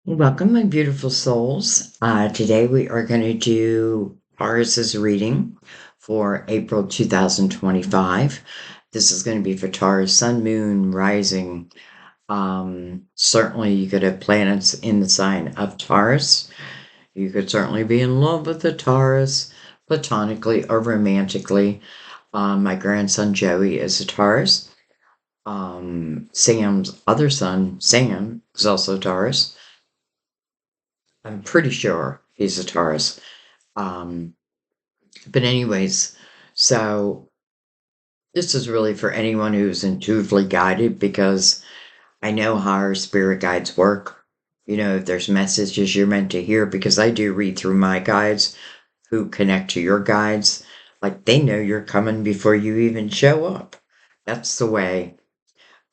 Welcome, my beautiful souls. Today we are going to do Taurus's reading for April 2025. This is going to be for Taurus, Sun, Moon, Rising. Certainly, you could have planets in the sign of Taurus. You could certainly be in love with the Taurus, platonically or romantically. My grandson Joey is a Taurus. Sam's other son, Sam, is also Taurus. I'm pretty sure he's a Taurus. Um, but anyways, so this is really for anyone who's intuitively guided because I know how our spirit guides work. If there's messages you're meant to hear, because I do read through my guides who connect to your guides, like they know you're coming before you even show up. That's the way,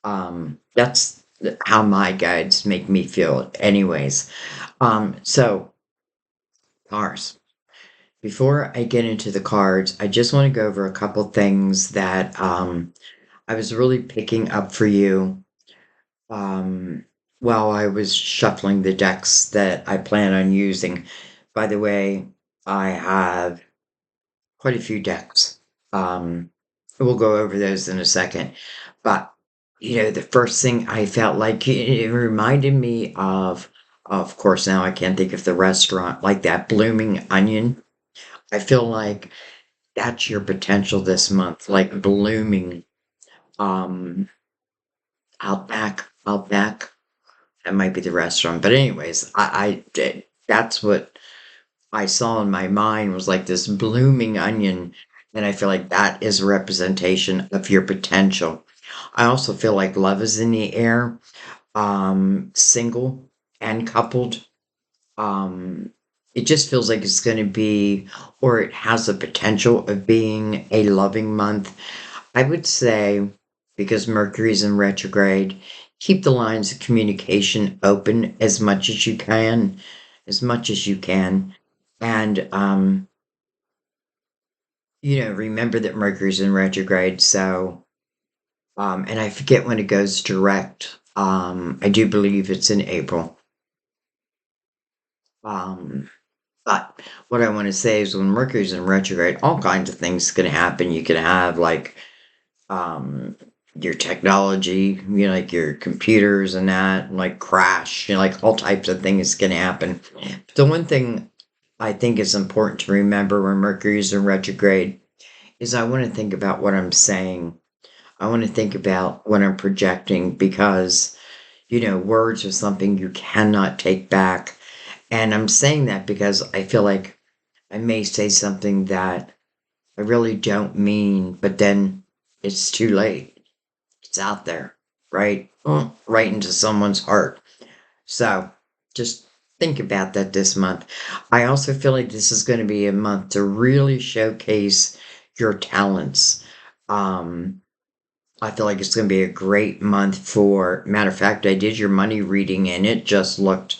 that's how my guides make me feel, anyways. So, Taurus. Before I get into the cards, I just want to go over a couple things that I was really picking up for you um, while I was shuffling the decks that I plan on using. By the way, I have quite a few decks. We'll go over those in a second. But, the first thing I felt like it reminded me of course, now I can't think of the restaurant, like that blooming onion. I feel like that's your potential this month, like blooming. Um, Outback. That might be the restaurant, but anyways, I did. That's what I saw in my mind was like this blooming onion, and I feel like that is a representation of your potential. I also feel like love is in the air, single and coupled. Um, it just feels like it's going to be, or it has the potential of being a loving month. I would say, because Mercury's in retrograde, keep the lines of communication open as much as you can, as much as you can. And, remember that Mercury's in retrograde. So, and I forget when it goes direct. I do believe it's in April. Um, but what I want to say is when Mercury's in retrograde, all kinds of things can happen. You can have like, um, your technology, like your computers and that, like crash, like all types of things can happen. The one thing I think is important to remember when Mercury is in retrograde is I want to think about what I'm saying. I want to think about what I'm projecting because, words are something you cannot take back. And I'm saying that because I feel like I may say something that I really don't mean, but then it's too late. It's out there, right? Right into someone's heart. So just think about that this month. I also feel like this is going to be a month to really showcase your talents. Um, I feel like it's going to be a great month for, matter of fact, I did your money reading and it just looked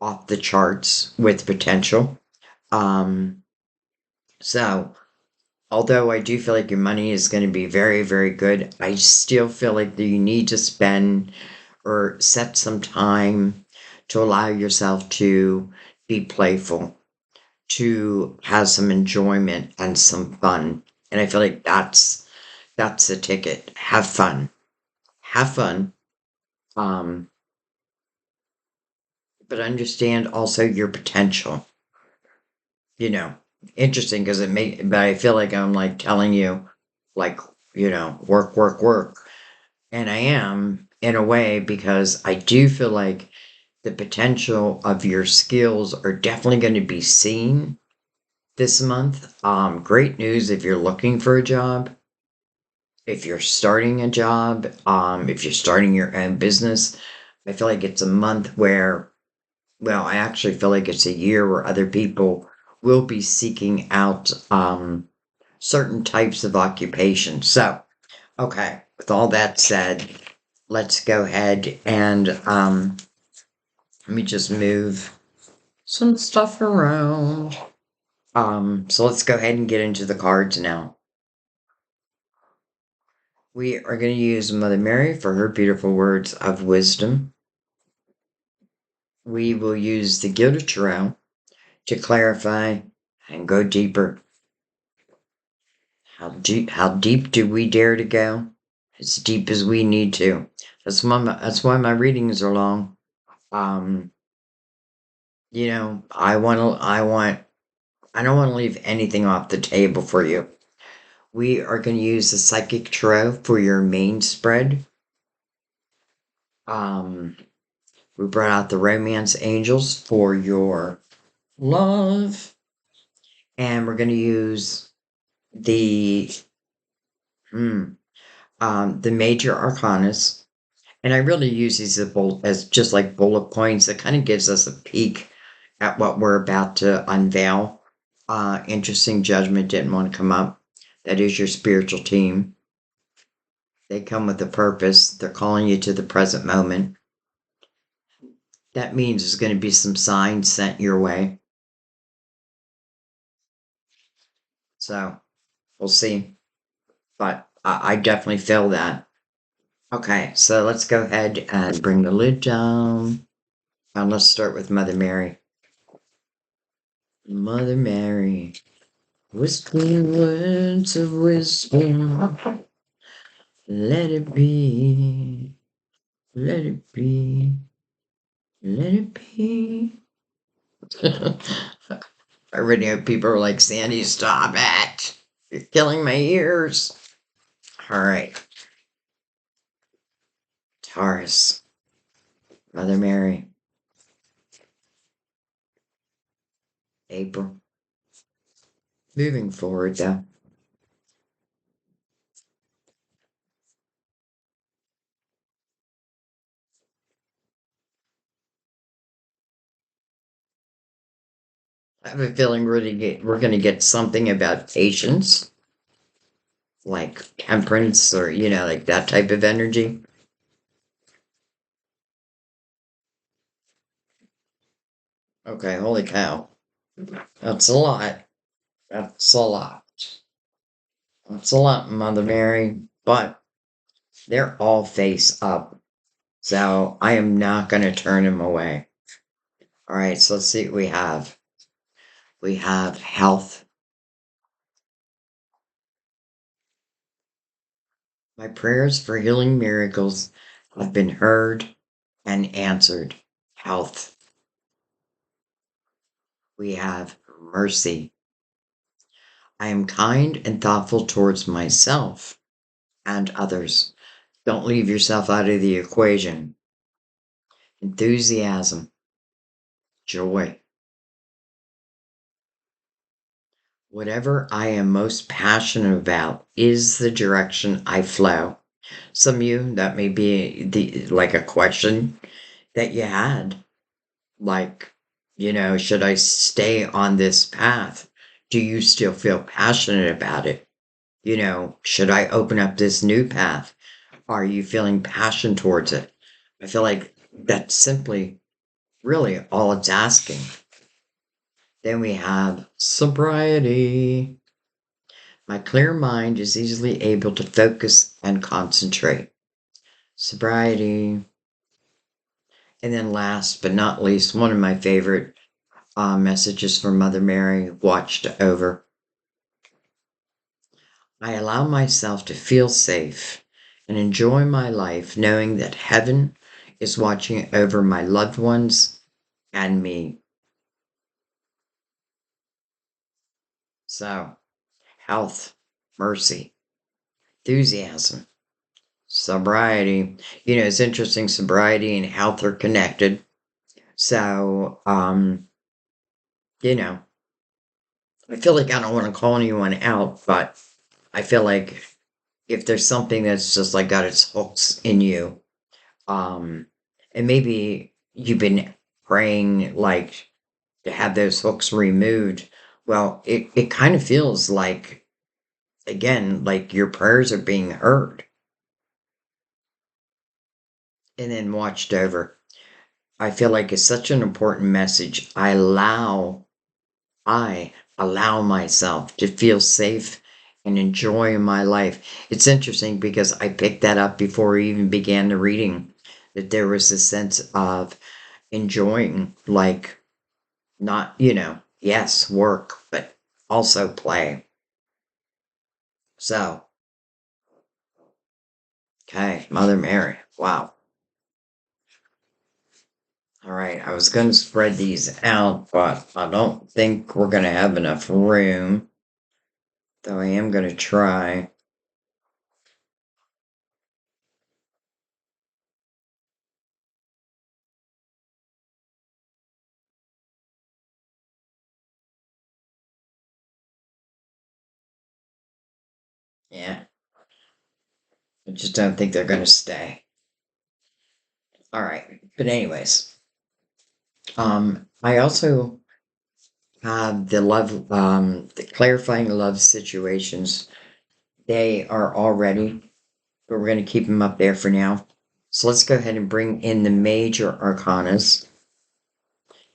off the charts with potential. Um, so although I do feel like your money is going to be very, very good, I still feel like that you need to spend or set some time to allow yourself to be playful, to have some enjoyment and some fun. And I feel like that's the ticket. Have fun. Have fun. Um, but understand also your potential. You know, interesting because but I feel like I'm like telling you, like, work, work, work. And I am in a way because I do feel like the potential of your skills are definitely going to be seen this month. Great news if you're looking for a job, if you're starting a job, if you're starting your own business. I feel like it's a month where, well, I actually feel like it's a year where other people will be seeking out certain types of occupation. So, okay, with all that said, let's go ahead and let me just move some stuff around. So let's go ahead and get into the cards now. We are going to use Mother Mary for her beautiful words of wisdom. we will use the Gilded Tarot to clarify and go deeper. How deep do we dare to go? As deep as we need to. That's why my readings are long. Um, I don't want to leave anything off the table for you. We are going to use the Psychic Tarot for your main spread. Um, we brought out the Romance Angels for your love. And we're going to use the the major arcanas. And I really use these as just like bullet points. That kind of gives us a peek at what we're about to unveil. Interesting Judgment didn't want to come up. That is your spiritual team. They come with a purpose. They're calling you to the present moment. That means there's going to be some signs sent your way. So we'll see. But I definitely feel that. Okay, so let's go ahead and bring the lid down. And let's start with Mother Mary. Mother Mary, whispering words of wisdom. Let it be, let it be, let it be. I already know people are like, Sandy, stop it. You're killing my ears. All right. Taurus, Mother Mary, April. Moving forward, though. I have a feeling we're going to get something about patience, like temperance or, like that type of energy. Okay, holy cow. That's a lot. That's a lot. That's a lot, Mother Mary. But they're all face up. So I am not going to turn them away. All right, so let's see what we have. We have health. My prayers for healing miracles have been heard and answered. Health. We have mercy. I am kind and thoughtful towards myself and others. Don't leave yourself out of the equation. Enthusiasm. Joy. Whatever I am most passionate about is the direction I flow. Some of you, that may be like a question that you had. Like, should I stay on this path? Do you still feel passionate about it? Should I open up this new path? Are you feeling passion towards it? I feel like that's simply really all it's asking. Then we have sobriety. My clear mind is easily able to focus and concentrate. Sobriety. And then last but not least, one of my favorite messages from Mother Mary, watched over. I allow myself to feel safe and enjoy my life knowing that heaven is watching over my loved ones and me. So, health, mercy, enthusiasm, sobriety. It's interesting, sobriety and health are connected. So, I feel like I don't want to call anyone out, but I feel like if there's something that's just like got its hooks in you, um, and maybe you've been praying like to have those hooks removed, well, it kind of feels like, again, like your prayers are being heard and then watched over. I feel like it's such an important message. I allow myself to feel safe and enjoy my life. It's interesting because I picked that up before we even began the reading, that there was a sense of enjoying, like, not, yes, work, but also play. So, okay, Mother Mary. Wow. All right, I was going to spread these out, but I don't think we're going to have enough room, though I am going to try. Yeah, I just don't think they're going to stay. All right, but anyways, I also have the clarifying love situations. They are all ready, but we're going to keep them up there for now. So let's go ahead and bring in the major arcanas.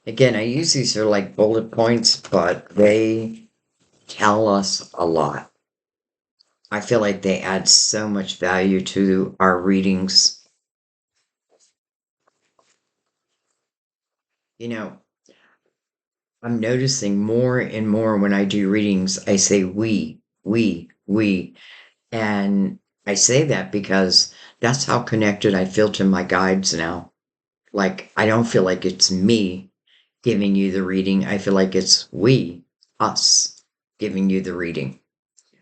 Again, I use these are like bullet points, but they tell us a lot. I feel like they add so much value to our readings. You know, I'm noticing more and more when I do readings, I say we. And I say that because that's how connected I feel to my guides now. Like, I don't feel like it's me giving you the reading. I feel like it's we, us, giving you the reading.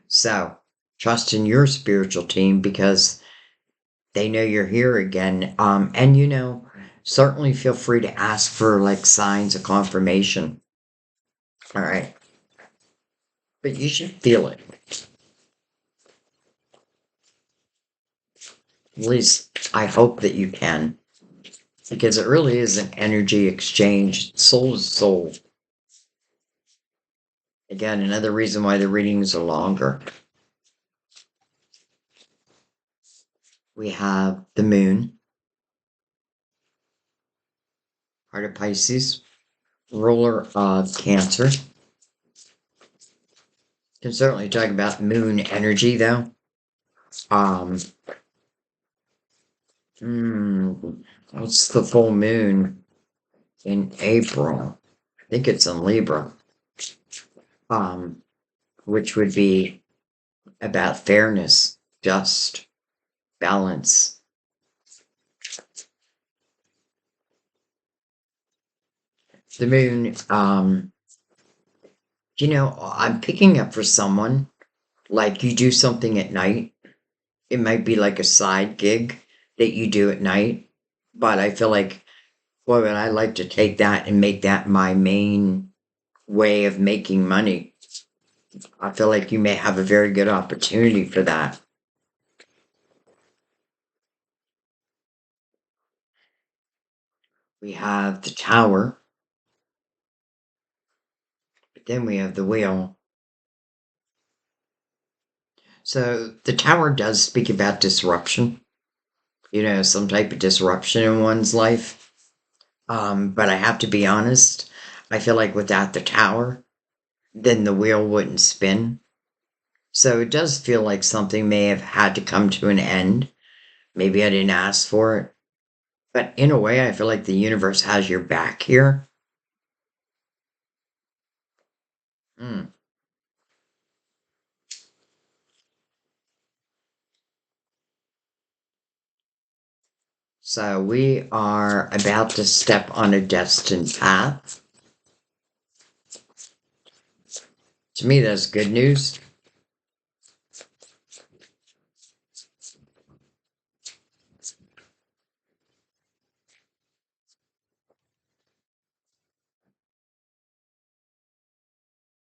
So, trust in your spiritual team because they know you're here again. And certainly feel free to ask for like signs of confirmation. All right. But you should feel it. At least I hope that you can. Because it really is an energy exchange, soul to soul. Again, another reason why the readings are longer. We have the moon, heart of Pisces, ruler of Cancer. Can certainly talk about moon energy though. Um, what's the full moon in April? I think it's in Libra. Um, which would be about fairness, just balance. The moon, I'm picking up for someone like you do something at night. It might be like a side gig that you do at night, but I feel like, boy, would I like to take that and make that my main way of making money. I feel like you may have a very good opportunity for that. We have the tower, but then we have the wheel. So the tower does speak about disruption, some type of disruption in one's life. But I have to be honest, I feel like without the tower, then the wheel wouldn't spin. So it does feel like something may have had to come to an end. Maybe I didn't ask for it. But in a way, I feel like the universe has your back here. Mm. So we are about to step on a destined path. To me, that's good news.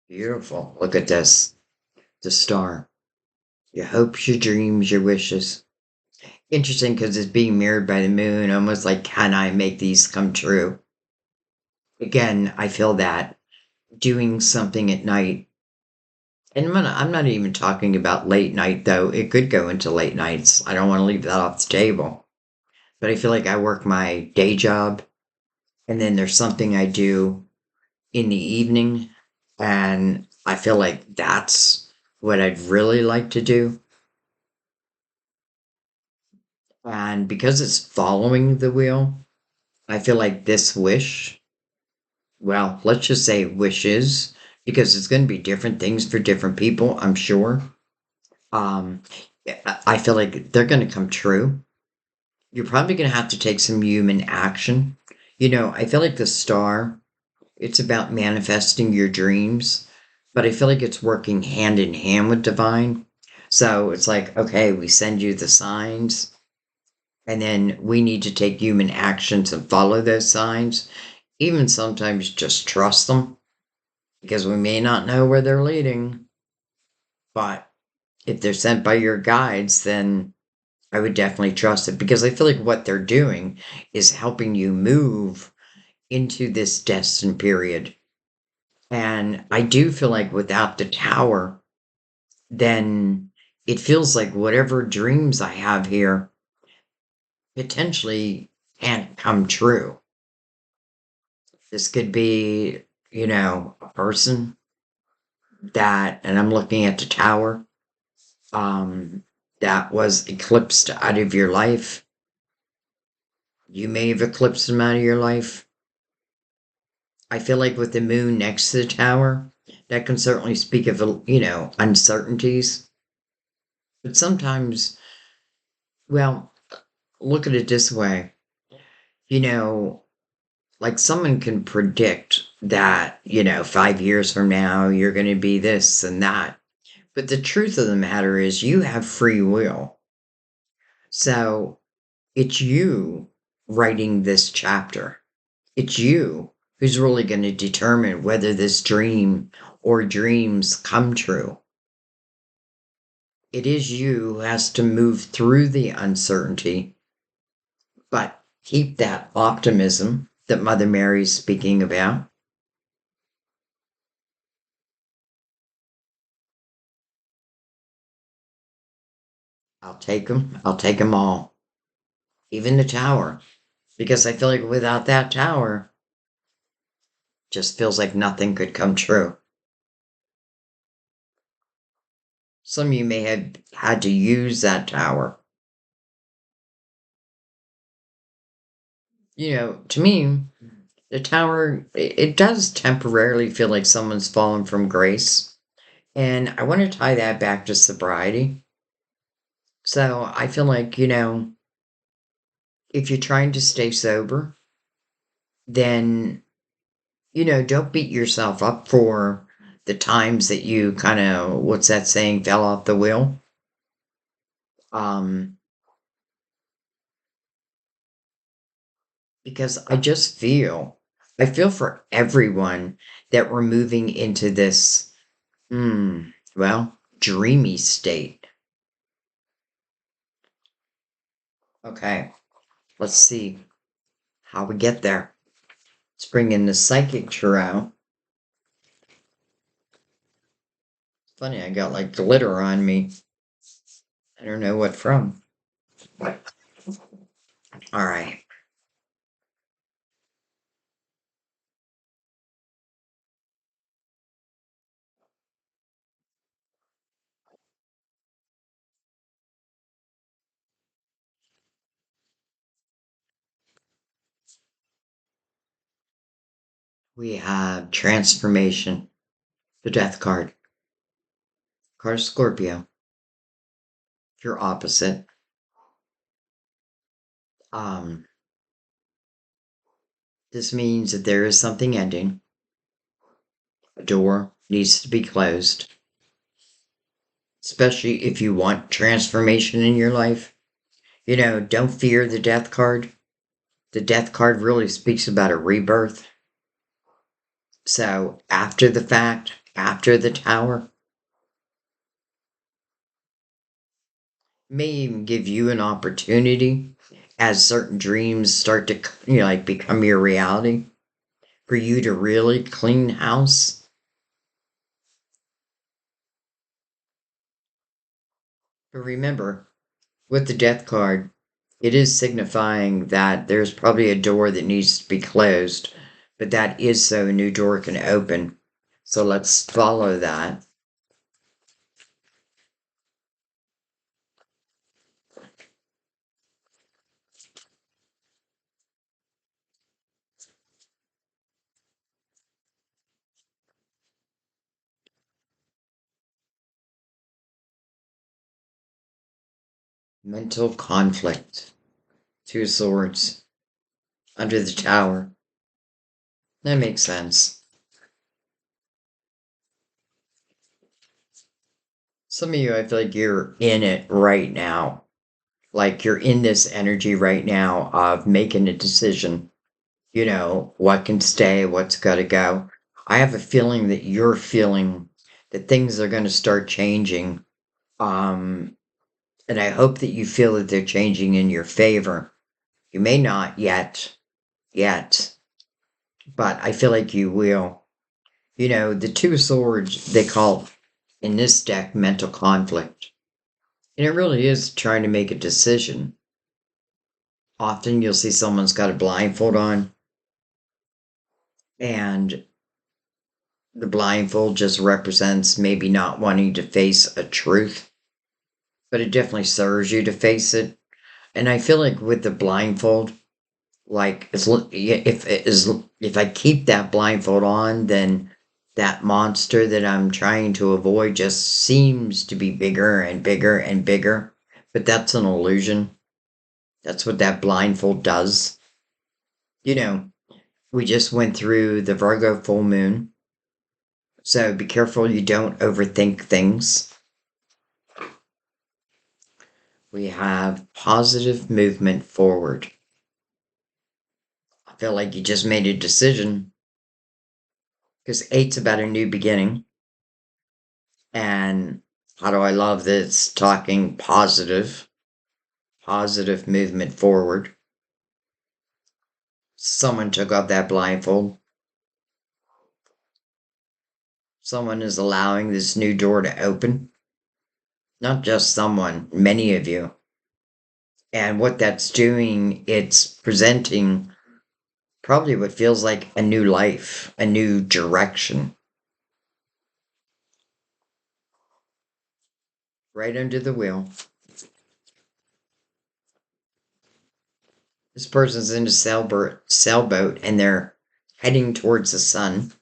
Beautiful. Look at this. The star. Your hopes, your dreams, your wishes. Interesting because it's being mirrored by the moon, almost like, can I make these come true? Again, I feel that doing something at night, and I'm not even talking about late night, though. It could go into late nights. I don't want to leave that off the table. But I feel like I work my day job, and then there's something I do in the evening, and I feel like that's what I'd really like to do. And because it's following the wheel, I feel like this wish, well, let's just say wishes, because it's going to be different things for different people, I'm sure. Um, I feel like they're going to come true. You're probably going to have to take some human action. I feel like the star, it's about manifesting your dreams, but I feel like it's working hand in hand with divine. So it's like, okay, we send you the signs, and then we need to take human actions and follow those signs. Even sometimes just trust them because we may not know where they're leading. But if they're sent by your guides, then I would definitely trust it because I feel like what they're doing is helping you move into this destined period. And I do feel like without the tower, then it feels like whatever dreams I have here potentially can't come true. This could be, a person that, and I'm looking at the tower, um, that was eclipsed out of your life. You may have eclipsed them out of your life. I feel like with the moon next to the tower, that can certainly speak of, uncertainties. But sometimes, well, look at it this way. You know, like someone can predict that, 5 years from now, you're going to be this and that. But the truth of the matter is, you have free will. So it's you writing this chapter. It's you who's really going to determine whether this dream or dreams come true. It is you who has to move through the uncertainty, but keep that optimism that Mother Mary's speaking about. I'll take them. I'll take them all, even the tower, because I feel like without that tower, just feels like nothing could come true. Some of you may have had to use that tower. To me, the tower, it does temporarily feel like someone's fallen from grace. And I want to tie that back to sobriety. So I feel like, if you're trying to stay sober, then, don't beat yourself up for the times that you kind of, what's that saying, fell off the wheel. Um, because I feel for everyone that we're moving into this, well, dreamy state. Okay, let's see how we get there. Let's bring in the psychic tarot. Funny, I got like glitter on me. I don't know what from. All right. We have transformation, the death card, card of Scorpio, your opposite. Um, this means that there is something ending. A door needs to be closed, especially if you want transformation in your life. Don't fear the death card. The death card really speaks about a rebirth. So after the fact, after the tower, may even give you an opportunity as certain dreams start to, like become your reality for you to really clean house. But remember, with the death card, it is signifying that there's probably a door that needs to be closed, but that is so a new door can open. So let's follow that. Mental conflict. Two swords. Under the tower. That makes sense. Some of you, I feel like you're in it right now. Like you're in this energy right now of making a decision. What can stay, what's got to go. I have a feeling that you're feeling that things are going to start changing. Um, and I hope that you feel that they're changing in your favor. You may not yet, but I feel like you will. The two swords, they call in this deck mental conflict. And it really is trying to make a decision. Often you'll see someone's got a blindfold on, and the blindfold just represents maybe not wanting to face a truth, but it definitely serves you to face it. And I feel like with the blindfold, like if I keep that blindfold on, then that monster that I'm trying to avoid just seems to be bigger and bigger and bigger. But that's an illusion. That's what that blindfold does. You know, we just went through the Virgo full moon, so be careful you don't overthink things. We have positive movement forward. I feel like you just made a decision because eight's about a new beginning. And how do I love this? Talking positive movement forward. Someone took off that blindfold. Someone is allowing this new door to open. Not just someone, many of you. And what that's doing, it's presenting probably what feels like a new life, a new direction. Right under the wheel. This person's in a sailboat and they're heading towards the sun.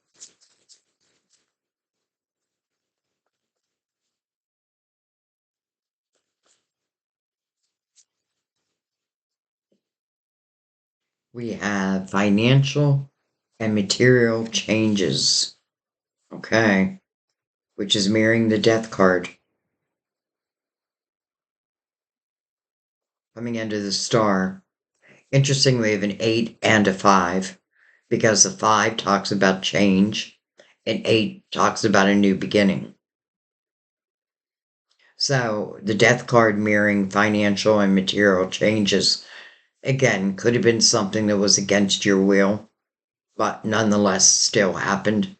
We have financial and material changes. Okay. Which is mirroring the death card. Coming under the star. Interesting, we have an 8 and a 5 because the 5 talks about change and 8 talks about a new beginning. So the death card mirroring financial and material changes, again, could have been something that was against your will, but nonetheless still happened.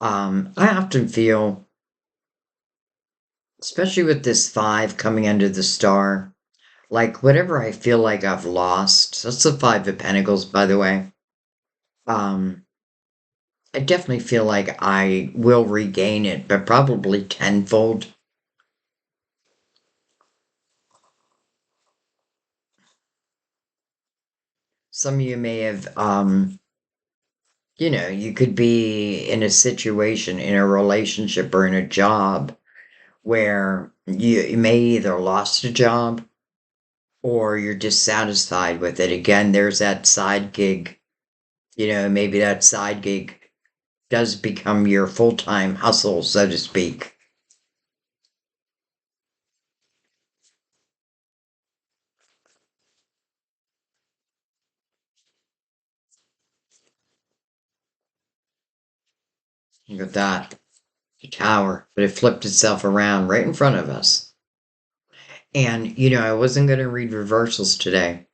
I often feel, especially with this 5 coming under the star, like whatever I feel like I've lost, that's the 5 of Pentacles, by the way. I definitely feel like I will regain it, but probably tenfold. Some of you may have, you could be in a situation, in a relationship, or in a job where you may either lost a job or you're dissatisfied with it. Again, there's that side gig. Maybe that side gig does become your full-time hustle, so to speak. Look at that. The tower, but it flipped itself around right in front of us. And, I wasn't going to read reversals today,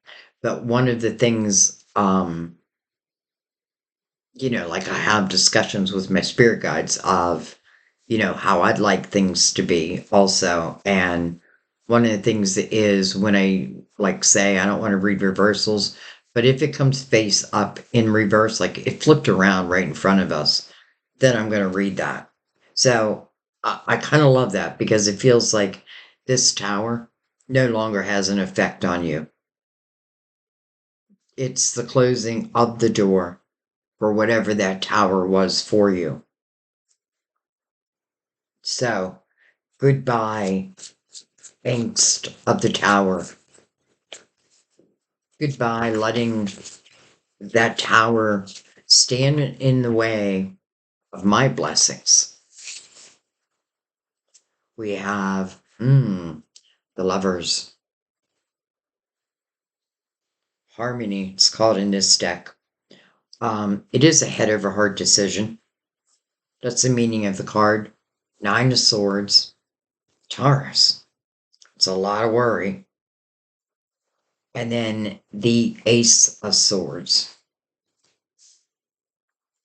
but one of the things, like I have discussions with my spirit guides of, how I'd like things to be also. And one of the things is when I like say, I don't want to read reversals, but if it comes face up in reverse, like it flipped around right in front of us, then I'm going to read that. So I kind of love that because it feels like this tower no longer has an effect on you. It's the closing of the door for whatever that tower was for you. So, goodbye. angst of the tower. Goodbye, letting that tower stand in the way of my blessings. We have the Lovers. Harmony, it's called in this deck. It is a head over heart decision. That's the meaning of the card. Nine of Swords. Taurus. It's a lot of worry. And then the Ace of Swords.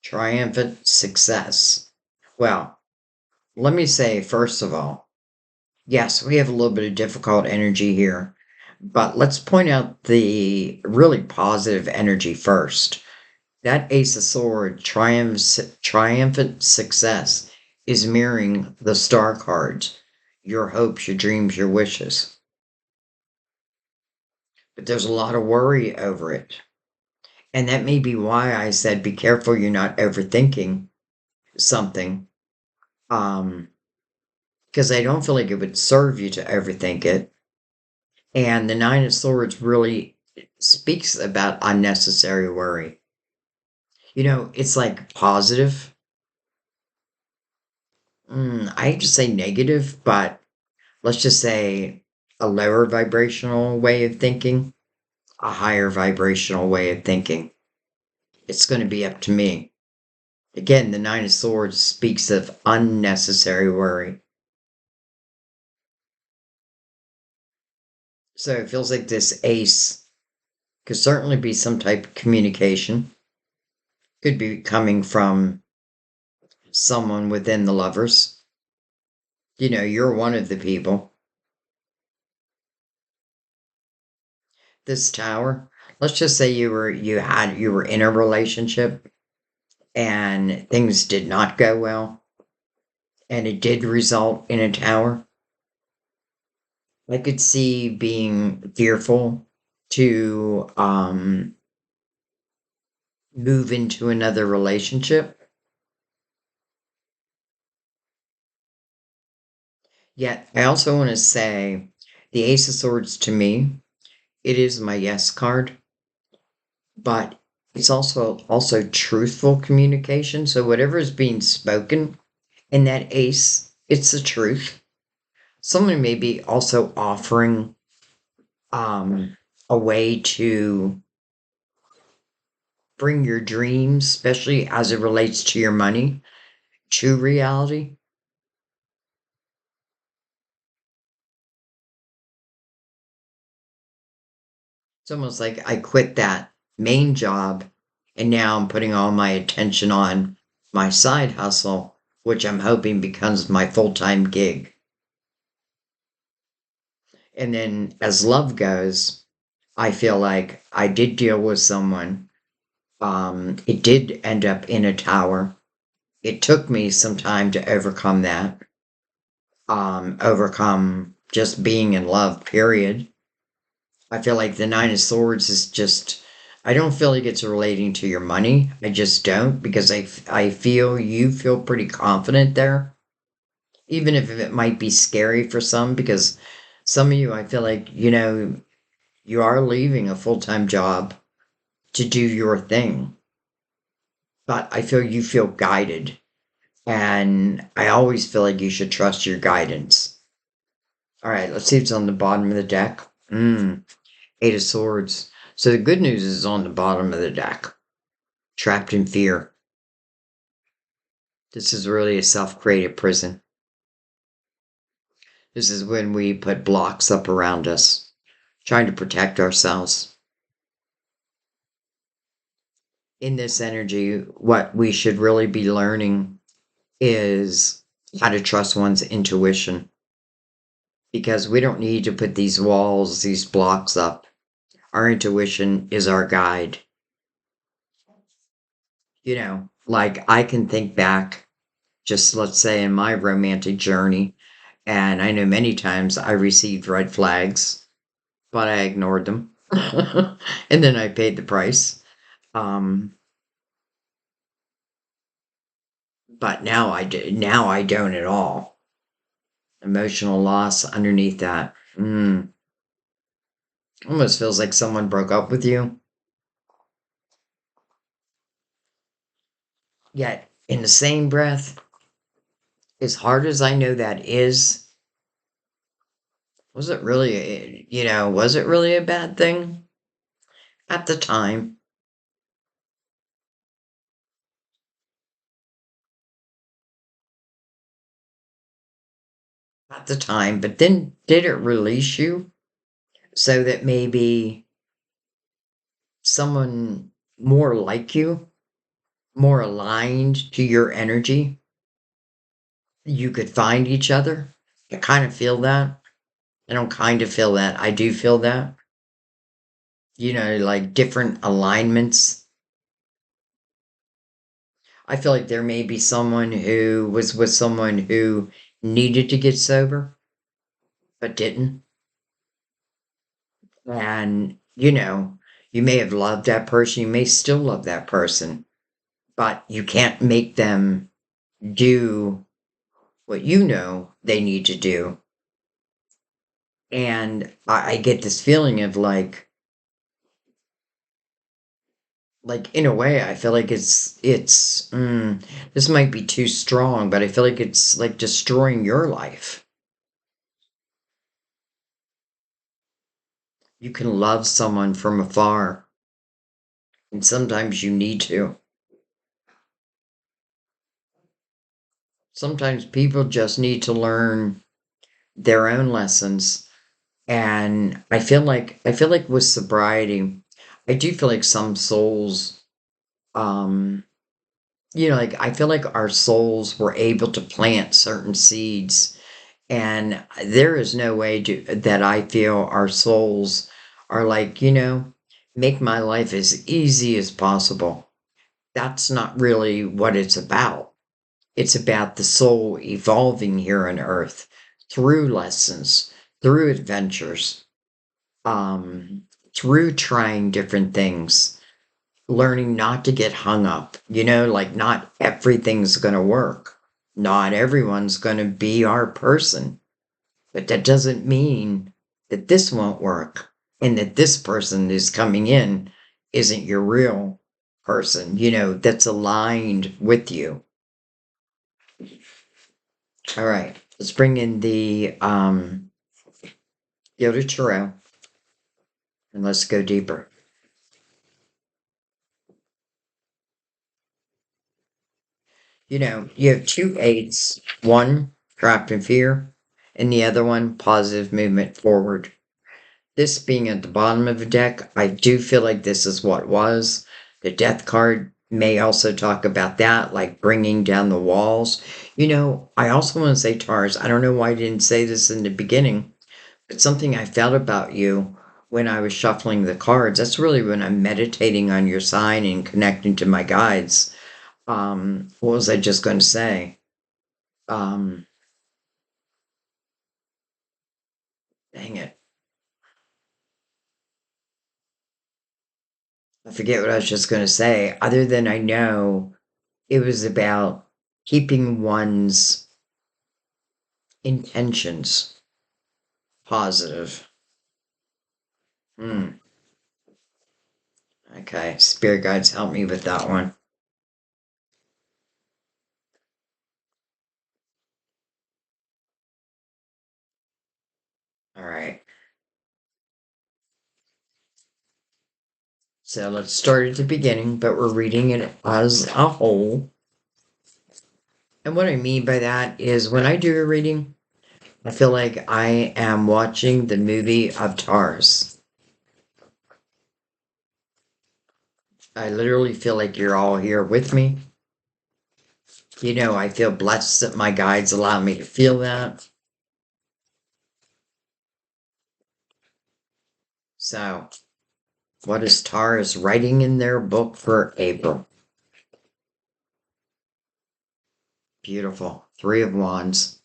Triumphant success. Well, let me say, first of all, yes, we have a little bit of difficult energy here, but let's point out the really positive energy first. That Ace of Swords, triumphant success, is mirroring the Star cards, your hopes, your dreams, your wishes. But there's a lot of worry over it. And that may be why I said be careful you're not overthinking something. Because I don't feel like it would serve you to overthink it. And the Nine of Swords really speaks about unnecessary worry. It's like positive. I hate to say negative, but let's just say a lower vibrational way of thinking, a higher vibrational way of thinking. It's going to be up to me. Again, the Nine of Swords speaks of unnecessary worry. So it feels like this ace could certainly be some type of communication. Could be coming from someone within the Lovers. You're one of the people. This Tower, let's just say you were in a relationship and things did not go well and it did result in a tower. I could see being fearful to move into another relationship. Yet I also want to say the Ace of Swords, to me, it is my yes card, but it's also truthful communication. So whatever is being spoken in that ace, it's the truth. Someone may be also offering a way to bring your dreams, especially as it relates to your money, to reality. It's almost like I quit that main job and now I'm putting all my attention on my side hustle, which I'm hoping becomes my full-time gig. And then as love goes, I feel like I did deal with someone. It did end up in a tower. It took me some time to overcome that. Overcome just being in love, period. I feel like the Nine of Swords is just, I don't feel like it's relating to your money. I just don't, because I feel you feel pretty confident there. Even if it might be scary for some, because some of you, I feel like, you are leaving a full-time job to do your thing. But I feel you feel guided. And I always feel like you should trust your guidance. All right, let's see if it's on the bottom of the deck. Eight of Swords. So the good news is on the bottom of the deck. Trapped in fear. This is really a self-created prison. This is when we put blocks up around us, trying to protect ourselves. In this energy, what we should really be learning is how to trust one's intuition. Because we don't need to put these walls, these blocks up. Our intuition is our guide. Like I can think back, just let's say in my romantic journey, and I know many times I received red flags, but I ignored them. And then I paid the price. Um, but now I don't at all. Emotional loss underneath that. Mm. Almost feels like someone broke up with you. Yet, in the same breath, as hard as I know that is, was it really a bad thing? At the time. At the time. But then did it release you so that maybe someone more like you, more aligned to your energy, you could find each other? I kind of feel that. I don't kind of feel that. I do feel that. Like different alignments. I feel like there may be someone who was with someone who needed to get sober, but didn't. And, you may have loved that person. You may still love that person, but you can't make them do what you know they need to do. And I get this feeling of like in a way, I feel like this might be too strong, but I feel like it's like destroying your life. You can love someone from afar, and sometimes you need to. Sometimes people just need to learn their own lessons. And I feel like with sobriety, I do feel like some souls, um, like I feel like our souls were able to plant certain seeds. And there is no way that I feel our souls are like, make my life as easy as possible. That's not really what it's about. It's about the soul evolving here on earth through lessons, through adventures, through trying different things, learning not to get hung up. Like not everything's going to work. Not everyone's going to be our person. But that doesn't mean that this won't work and that this person is coming in isn't your real person, that's aligned with you. All right, let's bring in the Yoda Tarot and let's go deeper. You have two eights, one trapped in fear, and the other one positive movement forward. This being at the bottom of the deck, I do feel like this is what was. The death card may also talk about that, like bringing down the walls. I also want to say, Taurus, I don't know why I didn't say this in the beginning, but something I felt about you when I was shuffling the cards, that's really when I'm meditating on your sign and connecting to my guides. What was I just going to say? Um, Dang it. I forget what I was just going to say, other than I know it was about keeping one's intentions positive. Hmm. Okay. Spirit guides, help me with that one. All right. So let's start at the beginning, but we're reading it as a whole. And what I mean by that is when I do a reading, I feel like I am watching the movie of Taurus. I literally feel like you're all here with me. I feel blessed that my guides allow me to feel that. So, what is Taurus writing in their book for April? Beautiful. Three of Wands.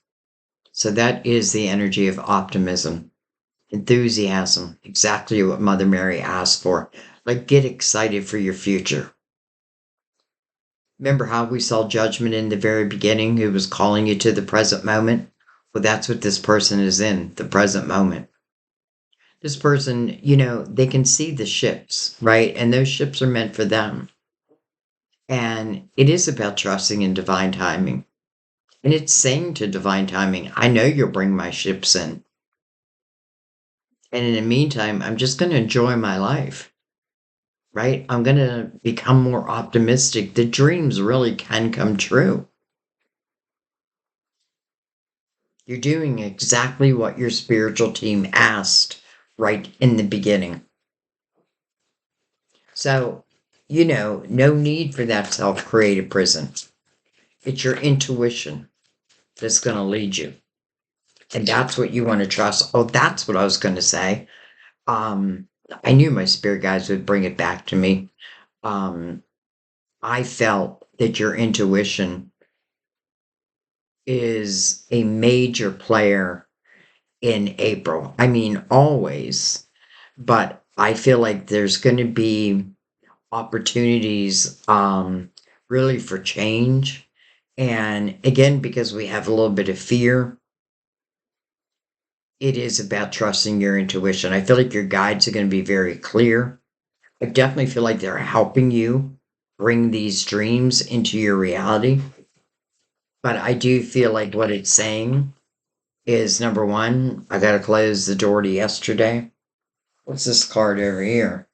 So that is the energy of optimism, enthusiasm, exactly what Mother Mary asked for. Like, get excited for your future. Remember how we saw judgment in the very beginning, who was calling you to the present moment? Well, that's what this person is in, the present moment. This person, they can see the ships, right? And those ships are meant for them. And it is about trusting in divine timing. And it's saying to divine timing, I know you'll bring my ships in. And in the meantime, I'm just going to enjoy my life, right? I'm going to become more optimistic. The dreams really can come true. You're doing exactly what your spiritual team asked right in the beginning. So, no need for that self created prison. It's your intuition that's going to lead you. And that's what you want to trust. Oh, that's what I was going to say. Um, I knew my spirit guides would bring it back to me. Um, I felt that your intuition is a major player in April. I mean, always, but I feel like there's going to be opportunities really for change. And again, because we have a little bit of fear, it is about trusting your intuition. I feel like your guides are going to be very clear. I definitely feel like they're helping you bring these dreams into your reality. But I do feel like what it's saying is number one, I got to close the door to yesterday. What's this card over here?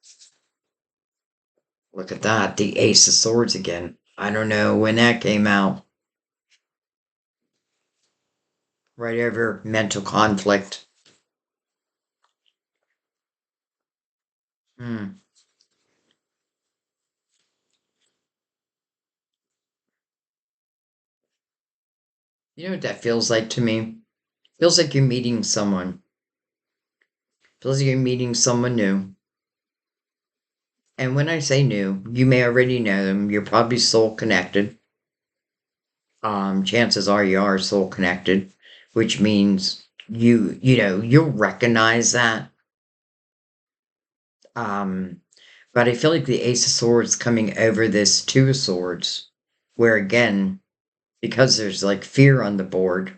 Look at that. The Ace of Swords again. I don't know when that came out. Right over mental conflict. Hmm. You know what that feels like to me? Feels like you're meeting someone. Feels like you're meeting someone new. And when I say new, you may already know them. You're probably soul connected. Chances are you are soul connected, which means you'll recognize that. Um, but I feel like the Ace of Swords coming over this Two of Swords, where again, because there's like fear on the board,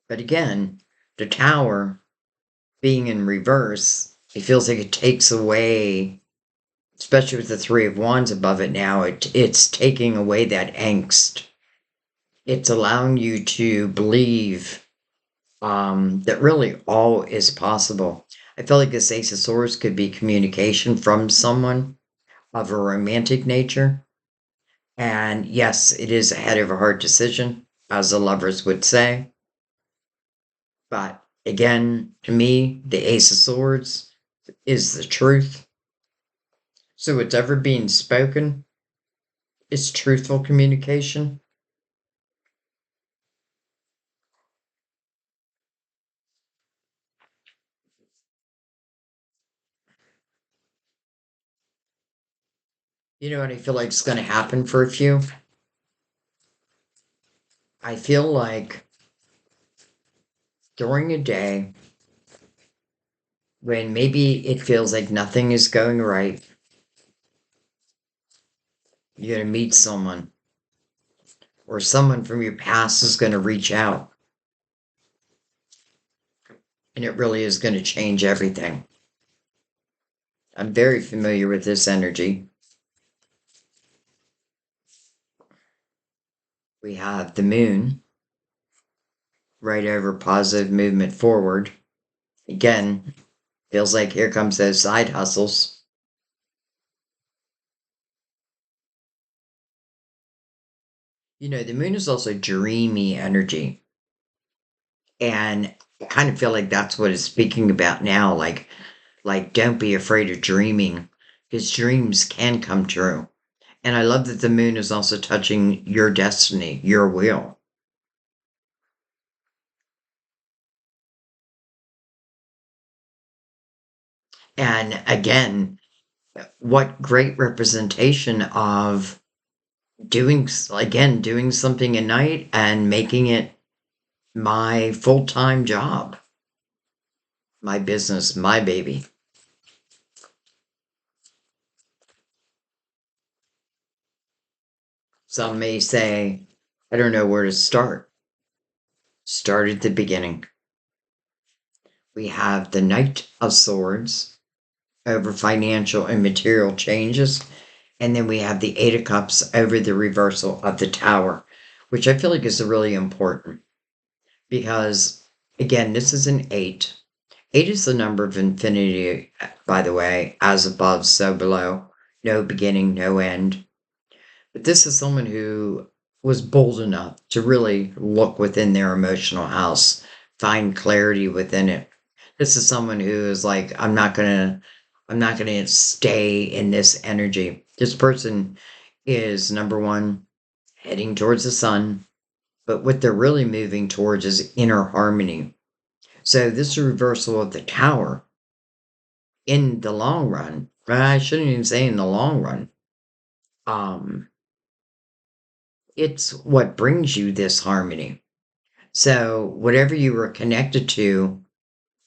but again, the Tower being in reverse, it feels like it takes away, especially with the Three of Wands above it now, it's taking away that angst. It's allowing you to believe that really all is possible. I feel like this Ace of Swords could be communication from someone of a romantic nature. And yes, it is a head over heart decision, as the lovers would say. But again, to me, the Ace of Swords is the truth. So whatever being spoken is truthful communication. You know what I feel like is going to happen for a few? I feel like during a day when maybe it feels like nothing is going right, you're going to meet someone, or someone from your past is going to reach out, and it really is going to change everything. I'm very familiar with this energy. We have the moon right over positive movement forward. Again, feels like here comes those side hustles. The moon is also dreamy energy. And I kind of feel like that's what it's speaking about now. Like don't be afraid of dreaming, because dreams can come true. And I love that the moon is also touching your destiny, your will. And again, what great representation of doing something at night and making it my full-time job, my business, my baby. Some may say, I don't know where to start. Start at the beginning. We have the Knight of Swords over financial and material changes. And then we have the Eight of Cups over the reversal of the Tower, which I feel like is really important because, again, this is an eight. Eight is the number of infinity, by the way, as above, so below. No beginning, no end. But this is someone who was bold enough to really look within their emotional house, find clarity within it. This is someone who is like, I'm not gonna stay in this energy. This person is number one, heading towards the sun, but what they're really moving towards is inner harmony. So this reversal of the tower in the long run, I shouldn't even say in the long run, um, it's what brings you this harmony. So whatever you were connected to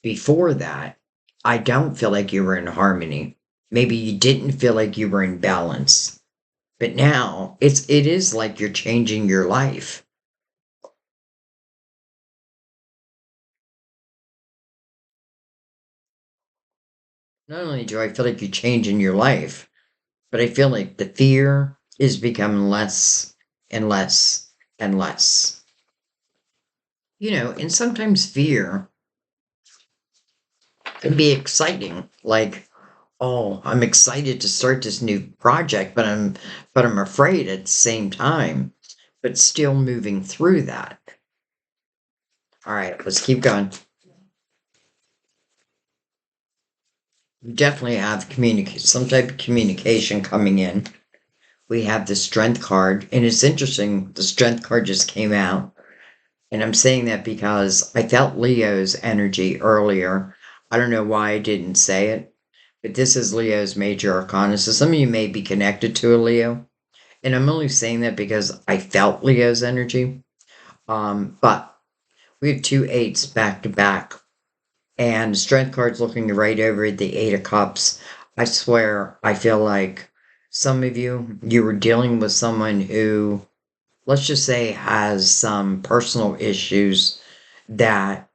before that, I don't feel like you were in harmony. Maybe you didn't feel like you were in balance. But now it is like you're changing your life. Not only do I feel like you're changing your life, but I feel like the fear is becoming less and less and less. And sometimes fear can be exciting. Like, oh, I'm excited to start this new project, but I'm afraid at the same time, but still moving through that. All right, let's keep going. We definitely have some type of communication coming in. We have the strength card, and it's interesting. The strength card just came out, and I'm saying that because I felt Leo's energy earlier. I don't know why I didn't say it, but this is Leo's major arcana. So some of you may be connected to a Leo, and I'm only saying that because I felt Leo's energy. But we have two eights back to back, and the strength card's looking right over at the Eight of Cups. I swear, I feel like some of you were dealing with someone who, let's just say, has some personal issues that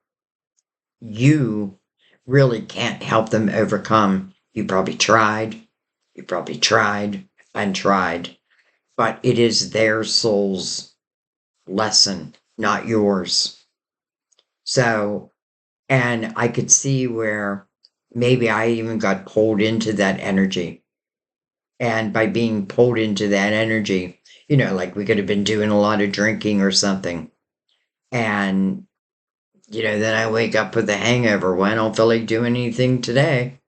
you really can't help them overcome. You probably tried and tried, but it is their soul's lesson, not yours. So, and I could see where maybe I even got pulled into that energy. And by being pulled into that energy, like we could have been doing a lot of drinking or something. And, then I wake up with a hangover. Well, I don't feel like doing anything today.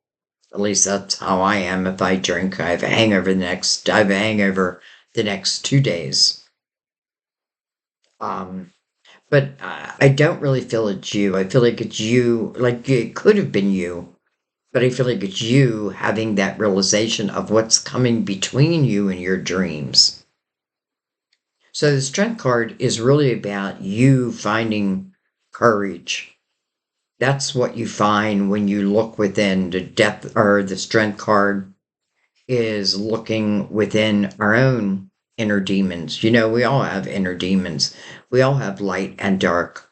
At least that's how I am. If I drink, I have a hangover the next 2 days. Um, but I don't really feel it's you. I feel like it's you, like it could have been you, but I feel like it's you having that realization of what's coming between you and your dreams. So the strength card is really about you finding courage. That's what you find when you look within the depth, or the strength card is looking within our own inner demons. We all have inner demons. We all have light and dark.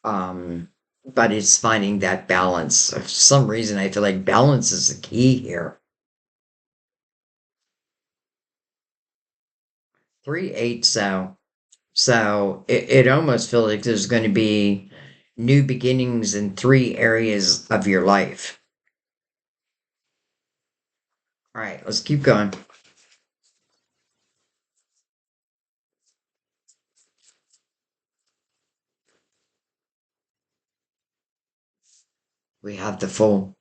But it's finding that balance. For some reason, I feel like balance is the key here. 3 8, so it almost feels like there's going to be new beginnings in 3 areas of your life. All right, let's keep going. We have the Fool.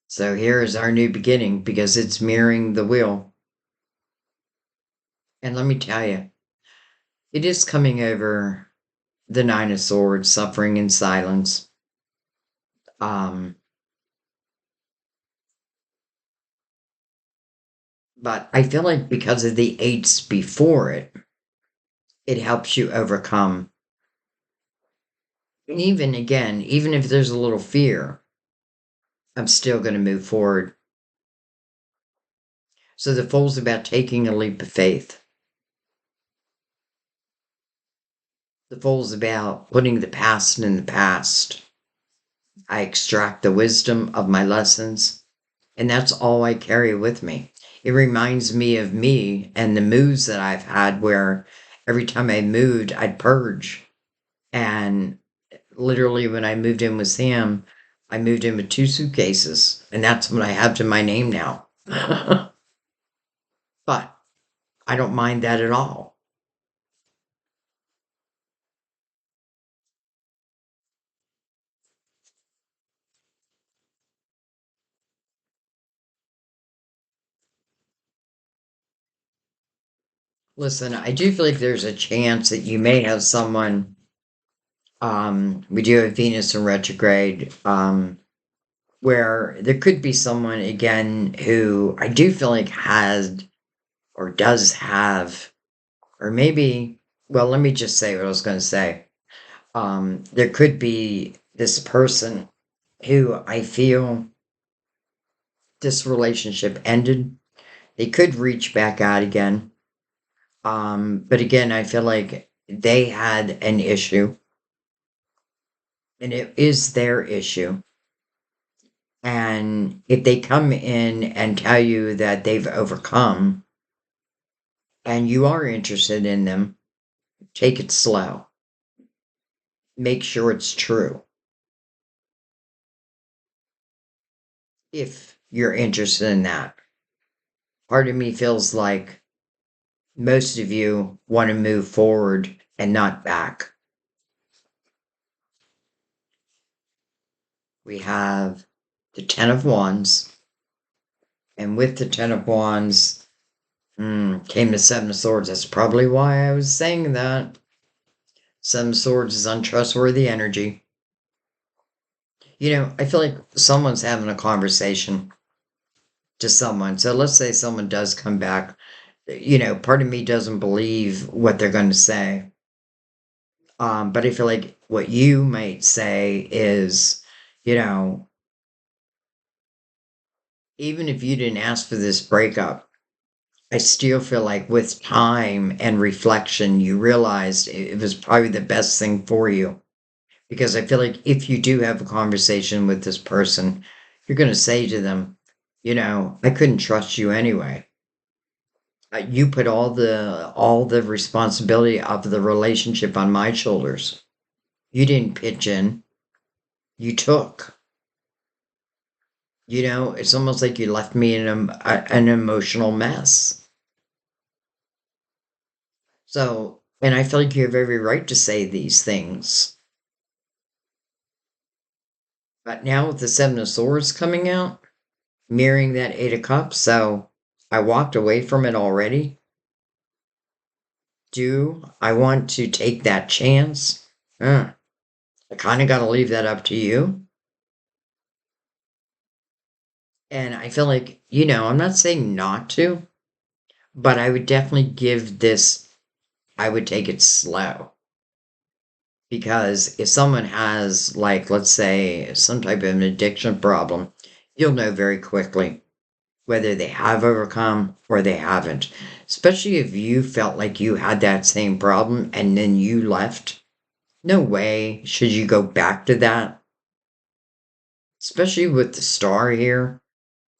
So here is our new beginning because it's mirroring the wheel. And let me tell you, it is coming over the Nine of Swords, suffering in silence. Um, but I feel like because of the eights before it, it helps you overcome. And even again, even if there's a little fear, I'm still going to move forward. So the Fool's about taking a leap of faith. The Fool's about putting the past in the past I extract the wisdom of my lessons, and that's all I carry with me. It reminds me of me and the moves that I've had where every time I moved, I'd purge. And literally, when I moved in with Sam, I moved in with 2 suitcases, and that's what I have to my name now. But I don't mind that at all. Listen, I do feel like there's a chance that you may have someone. We do have Venus in retrograde, where there could be someone again who I do feel like has or does have, or maybe, well, let me just say what I was going to say. There could be this person who I feel this relationship ended. They could reach back out again. But again, I feel like they had an issue and it is their issue. And if they come in and tell you that they've overcome and you are interested in them, take it slow. Make sure it's true. If you're interested in that, part of me feels like most of you want to move forward and not back. We have the Ten of Wands, and with the Ten of Wands came the Seven of Swords. That's probably why I was saying that. Seven of Swords is untrustworthy energy. You know, I feel like someone's having a conversation to someone. So let's say someone does come back. You know, part of me doesn't believe what they're going to say. But I feel like what you might say is, you know, even if you didn't ask for this breakup, I still feel like with time and reflection, you realized it was probably the best thing for you. Because I feel like if you do have a conversation with this person, you're going to say to them, you know, I couldn't trust you anyway. You put all the responsibility of the relationship on my shoulders. You didn't pitch in. You took. You know, it's almost like you left me in an emotional mess. So, and I feel like you have every right to say these things. But now with the Seven of Swords coming out, mirroring that Eight of Cups, so I walked away from it already. Do I want to take that chance? I kind of got to leave that up to you. And I feel like, you know, I'm not saying not to, but I would definitely give this, I would take it slow. Because if someone has, like, let's say, some type of an addiction problem, you'll know very quickly whether they have overcome or they haven't. Especially if you felt like you had that same problem and then you left. No way should you go back to that. Especially with the star here.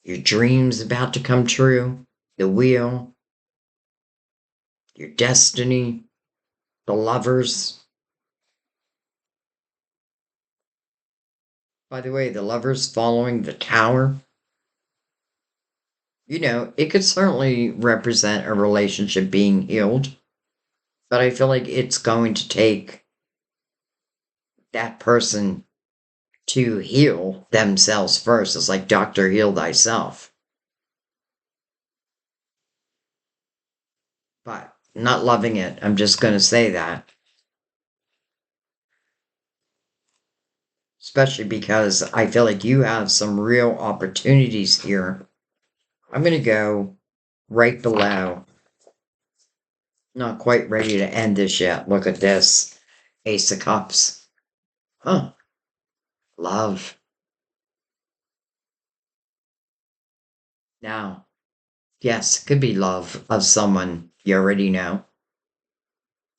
Your dreams about to come true. The wheel. Your destiny. The lovers. By the way, the lovers following the tower. You know, it could certainly represent a relationship being healed. But I feel like it's going to take that person to heal themselves first. It's like Doctor Heal Thyself. But not loving it. I'm just going to say that. Especially because I feel like you have some real opportunities here. I'm going to go right below. Not quite ready to end this yet. Look at this. Ace of Cups. Huh. Love. Now, yes, it could be love of someone you already know.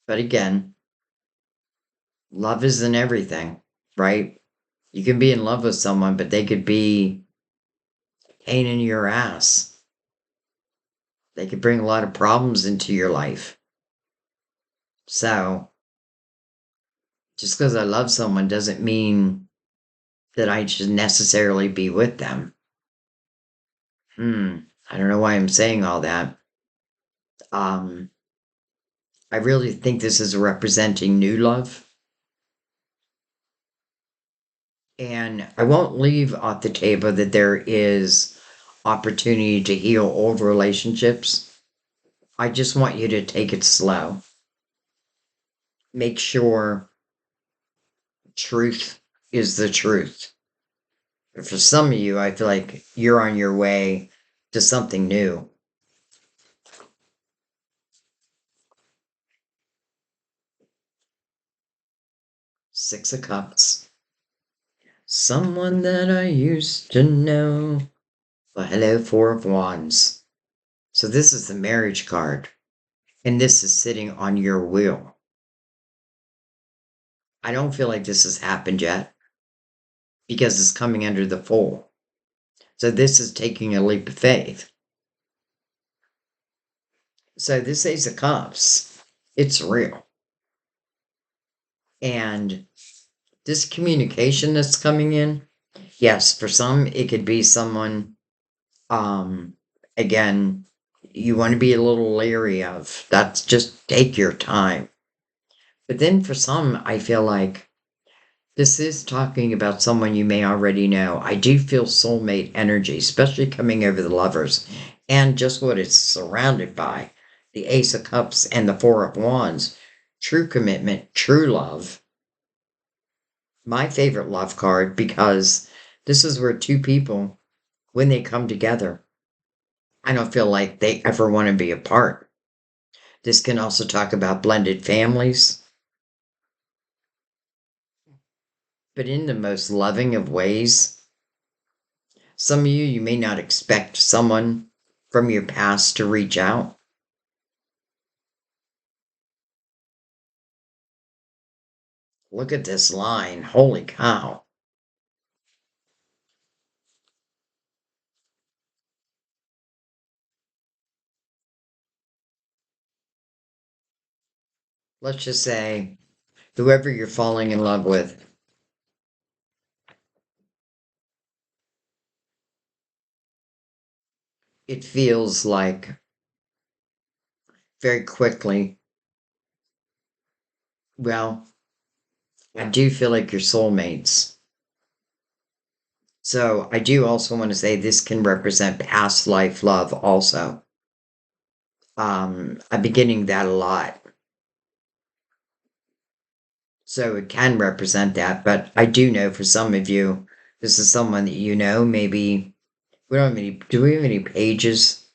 But again, love isn't everything, right? You can be in love with someone, but they could be a pain in your ass. They could bring a lot of problems into your life. So, just because I love someone doesn't mean that I should necessarily be with them. I don't know why I'm saying all that. Um, I really think this is representing new love. And I won't leave off the table that there is opportunity to heal old relationships. I just want you to take it slow. Make sure truth is the truth. For some of you, I feel like you're on your way to something new. Six of Cups. Someone that I used to know. Well, hello, Four of Wands. So this is the marriage card. And this is sitting on your wheel. I don't feel like this has happened yet because it's coming under the Fool. So this is taking a leap of faith. So this Ace of Cups, it's real. And this communication that's coming in, yes, for some, it could be someone, again, you want to be a little leery of. That's just take your time. But then for some, I feel like this is talking about someone you may already know. I do feel soulmate energy, especially coming over the Lovers, and just what it's surrounded by. The Ace of Cups and the Four of Wands. True commitment, true love. My favorite love card because this is where two people, when they come together, I don't feel like they ever want to be apart. This can also talk about blended families, but in the most loving of ways. Some of you may not expect someone from your past to reach out. Look at this line. Holy cow. Let's just say whoever you're falling in love with, it feels like very quickly, well, I do feel like you're soulmates. So I do also want to say this can represent past life love also. I'm beginning that a lot. So it can represent that, but I do know for some of you, this is someone that you know, maybe we don't have any, do we have any pages?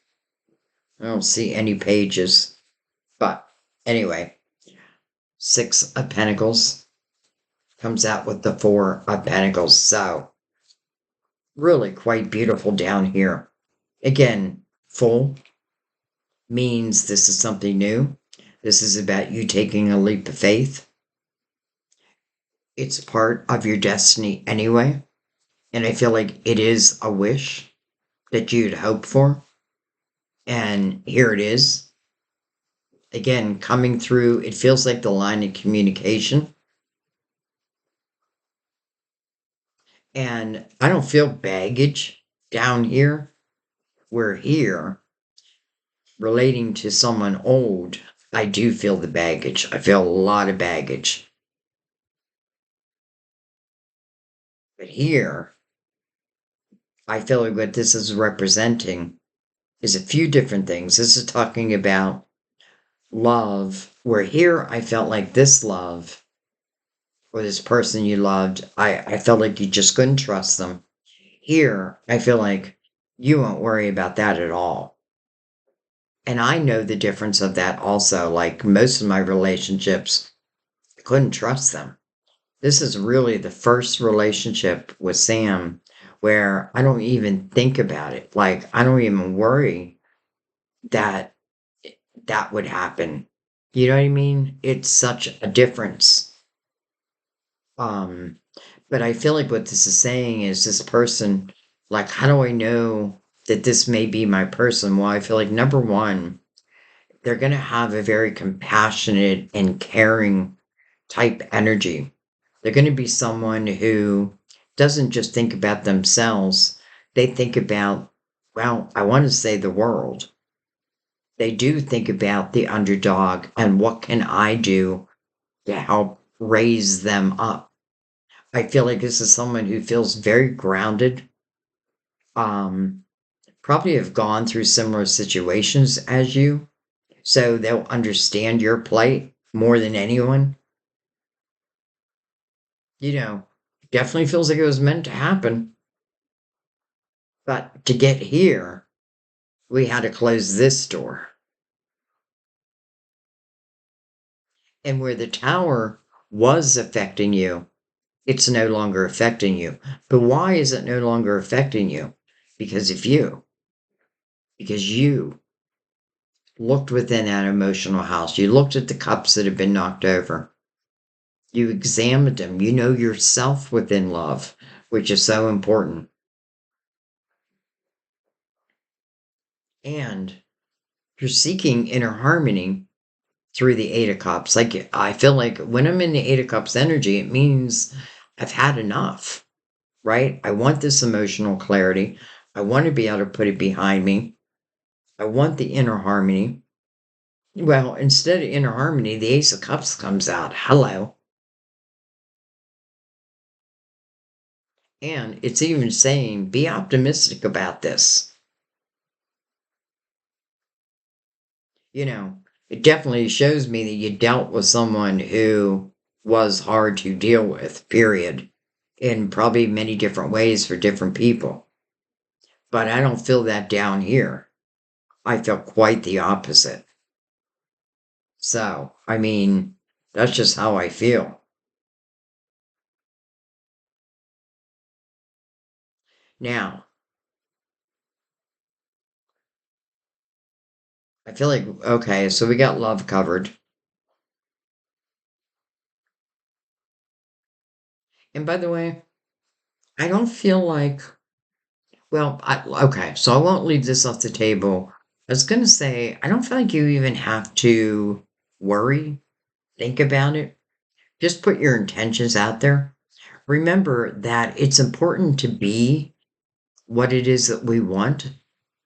I don't see any pages. But anyway, Six of Pentacles comes out with the Four of Pentacles. So really quite beautiful down here. Again, full means this is something new. This is about you taking a leap of faith. It's part of your destiny anyway. And I feel like it is a wish that you'd hope for. And here it is. Again, coming through, it feels like the line of communication. And I don't feel baggage down here. We're here relating to someone old. I do feel the baggage. I feel a lot of baggage. But here, I feel like what this is representing is a few different things. This is talking about love, where here I felt like this love, or this person you loved, I felt like you just couldn't trust them. Here, I feel like you won't worry about that at all. And I know the difference of that also. Like most of my relationships, I couldn't trust them. This is really the first relationship with Sam where I don't even think about it. Like, I don't even worry that that would happen. You know what I mean? It's such a difference. Um, But I feel like what this is saying is this person, like, how do I know that this may be my person? Well, I feel like number one, they're going to have a very compassionate and caring type energy. They're going to be someone who doesn't just think about themselves, they think about, well, I want to say the world. They do think about the underdog and what can I do to help raise them up. I feel like this is someone who feels very grounded, um, probably have gone through similar situations as you, so they'll understand your plight more than anyone. You know, definitely feels like it was meant to happen. But to get here, we had to close this door. And where the tower was affecting you, it's no longer affecting you. But why is it no longer affecting you? Because of you. Because you looked within that emotional house. You looked at the cups that have been knocked over. You examined them. You know yourself within love, which is so important. And you're seeking inner harmony through the Eight of Cups. Like, I feel like when I'm in the Eight of Cups energy, it means I've had enough, right? I want this emotional clarity. I want to be able to put it behind me. I want the inner harmony. Well, instead of inner harmony, the Ace of Cups comes out. Hello. And it's even saying, be optimistic about this. You know, it definitely shows me that you dealt with someone who was hard to deal with, period, in probably many different ways for different people. But I don't feel that down here. I feel quite the opposite. So, I mean, that's just how I feel. Now, I feel like, okay, so we got love covered. And by the way, I don't feel like, well, okay, so I won't leave this off the table. I was going to say, I don't feel like you even have to worry, think about it. Just put your intentions out there. Remember that it's important to be what it is that we want.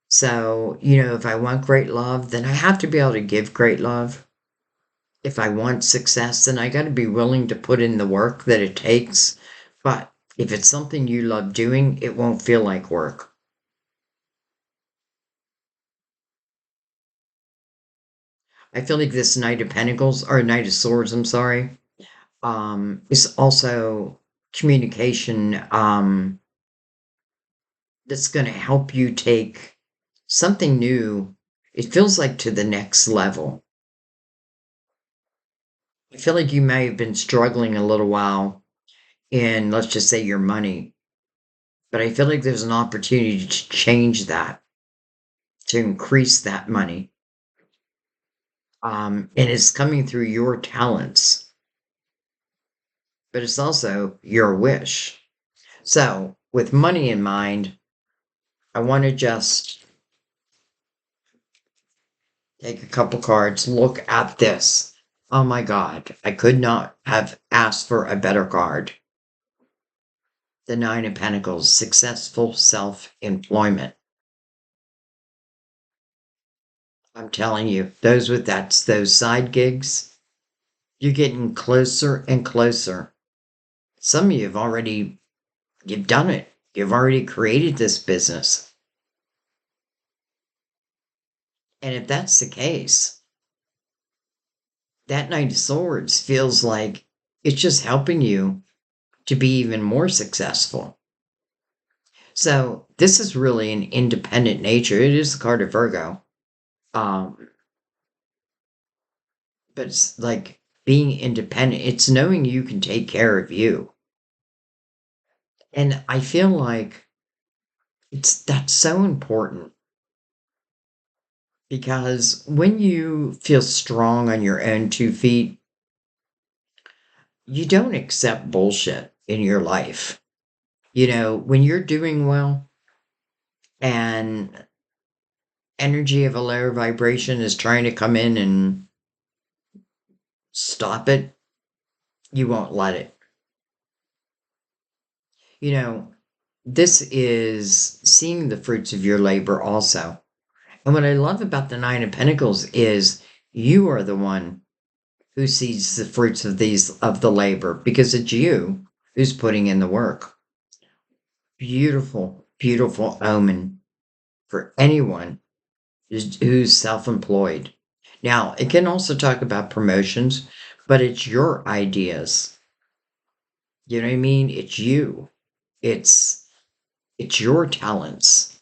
So, if I want great love, then I have to be able to give great love. If I want success, then I got to be willing to put in the work that it takes. But if it's something you love doing, it won't feel like work. I feel like this Knight of Pentacles, or Knight of Swords, I'm sorry, is also communication, that's going to help you take something new. It feels like to the next level. I feel like you may have been struggling a little while in, let's just say, your money, but I feel like there's an opportunity to change that, to increase that money. And it's coming through your talents, but it's also your wish. So, with money in mind, I want to just take a couple cards, look at this. Oh my God, I could not have asked for a better card. The Nine of Pentacles, successful self-employment. I'm telling you, those side gigs, you're getting closer and closer. Some of you you've done it. You've already created this business. And if that's the case, that Knight of Swords feels like it's just helping you to be even more successful. So this is really an independent nature. It is the card of Virgo. Um, but it's like being independent. It's knowing you can take care of you. And I feel like that's so important because when you feel strong on your own 2 feet, you don't accept bullshit. in your life. When you're doing well and energy of a lower vibration is trying to come in and stop it, you won't let it. You know, this is seeing the fruits of your labor also. And what I love about the Nine of Pentacles is you are the one who sees the fruits of the labor because it's you who's putting in the work. Beautiful, beautiful omen for anyone who's self-employed. Now, it can also talk about promotions, but it's your ideas. You know what I mean? It's you. It's your talents.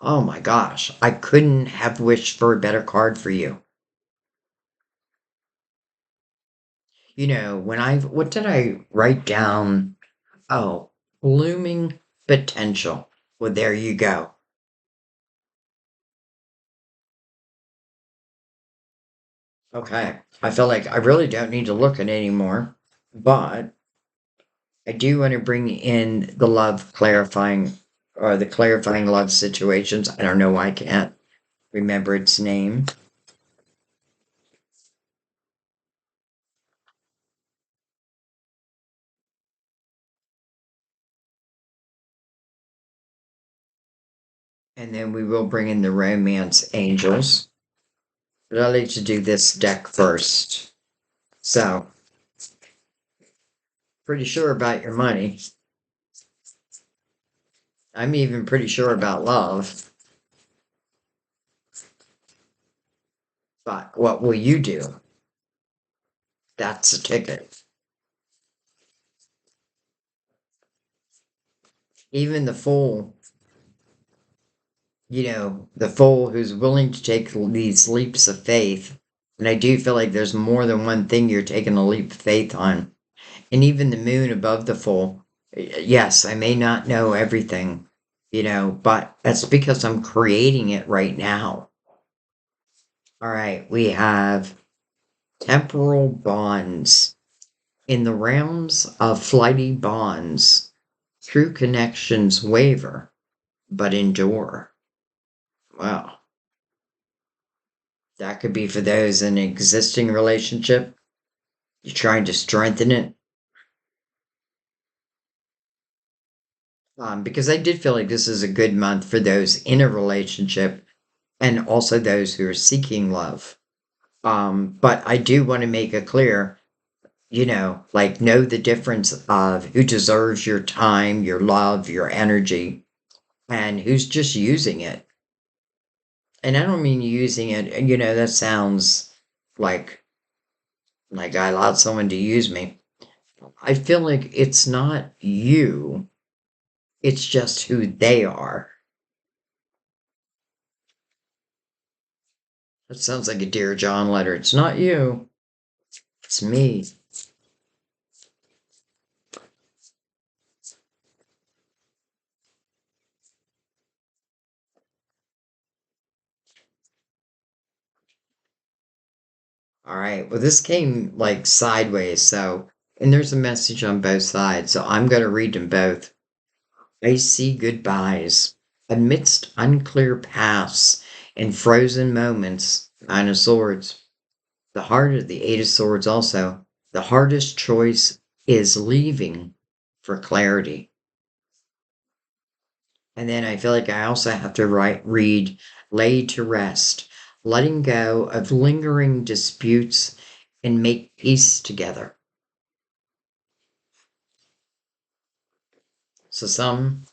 Oh my gosh, I couldn't have wished for a better card for you. What did I write down? Oh, blooming potential. Well, there you go. Okay. I feel like I really don't need to look at it anymore, but I do want to bring in the love clarifying or the clarifying love situations. I don't know why I can't remember its name. And then we will bring in the romance angels. But I'll let you do this deck first. So, pretty sure about your money. I'm even pretty sure about love. But what will you do? That's a ticket. Even the fool, the fool who's willing to take these leaps of faith. And I do feel like there's more than one thing you're taking a leap of faith on. And even the moon above the fool. Yes, I may not know everything, but that's because I'm creating it right now. All right, we have temporal bonds. In the realms of flighty bonds, true connections waver, but endure. Wow. That could be for those in an existing relationship. You're trying to strengthen it. Because I did feel like this is a good month for those in a relationship and also those who are seeking love. But I do want to make it clear, like know the difference of who deserves your time, your love, your energy, and who's just using it. And I don't mean using it, that sounds like I allowed someone to use me. I feel like it's not you, it's just who they are. That sounds like a Dear John letter. It's not you, it's me. All right. Well, this came like sideways. And there's a message on both sides. So I'm going to read them both. I see goodbyes amidst unclear paths and frozen moments. Nine of Swords. The heart of the Eight of Swords also. The hardest choice is leaving for clarity. And then I feel like I also have to read Lay to Rest, letting go of lingering disputes and make peace together. So some,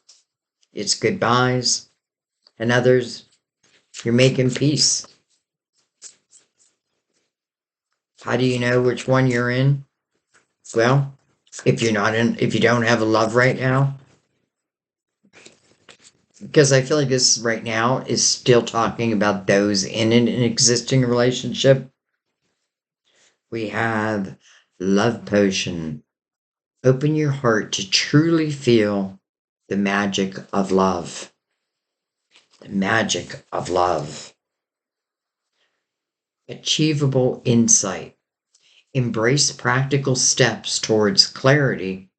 it's goodbyes, and others, you're making peace. How do you know which one you're in? Well, if you don't have a love right now, because I feel like this right now is still talking about those in an existing relationship. We have Love Potion. Open your heart to truly feel the magic of love. The magic of love. Achievable insight. Embrace practical steps towards clarity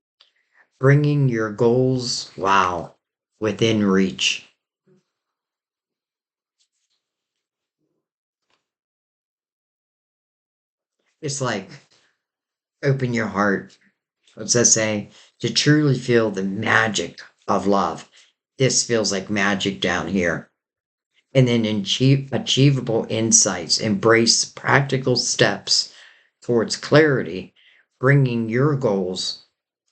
bringing your goals, wow, within reach. It's like open your heart. What's that say? To truly feel the magic of love. This feels like magic down here. And then achievable insights, embrace practical steps towards clarity, bringing your goals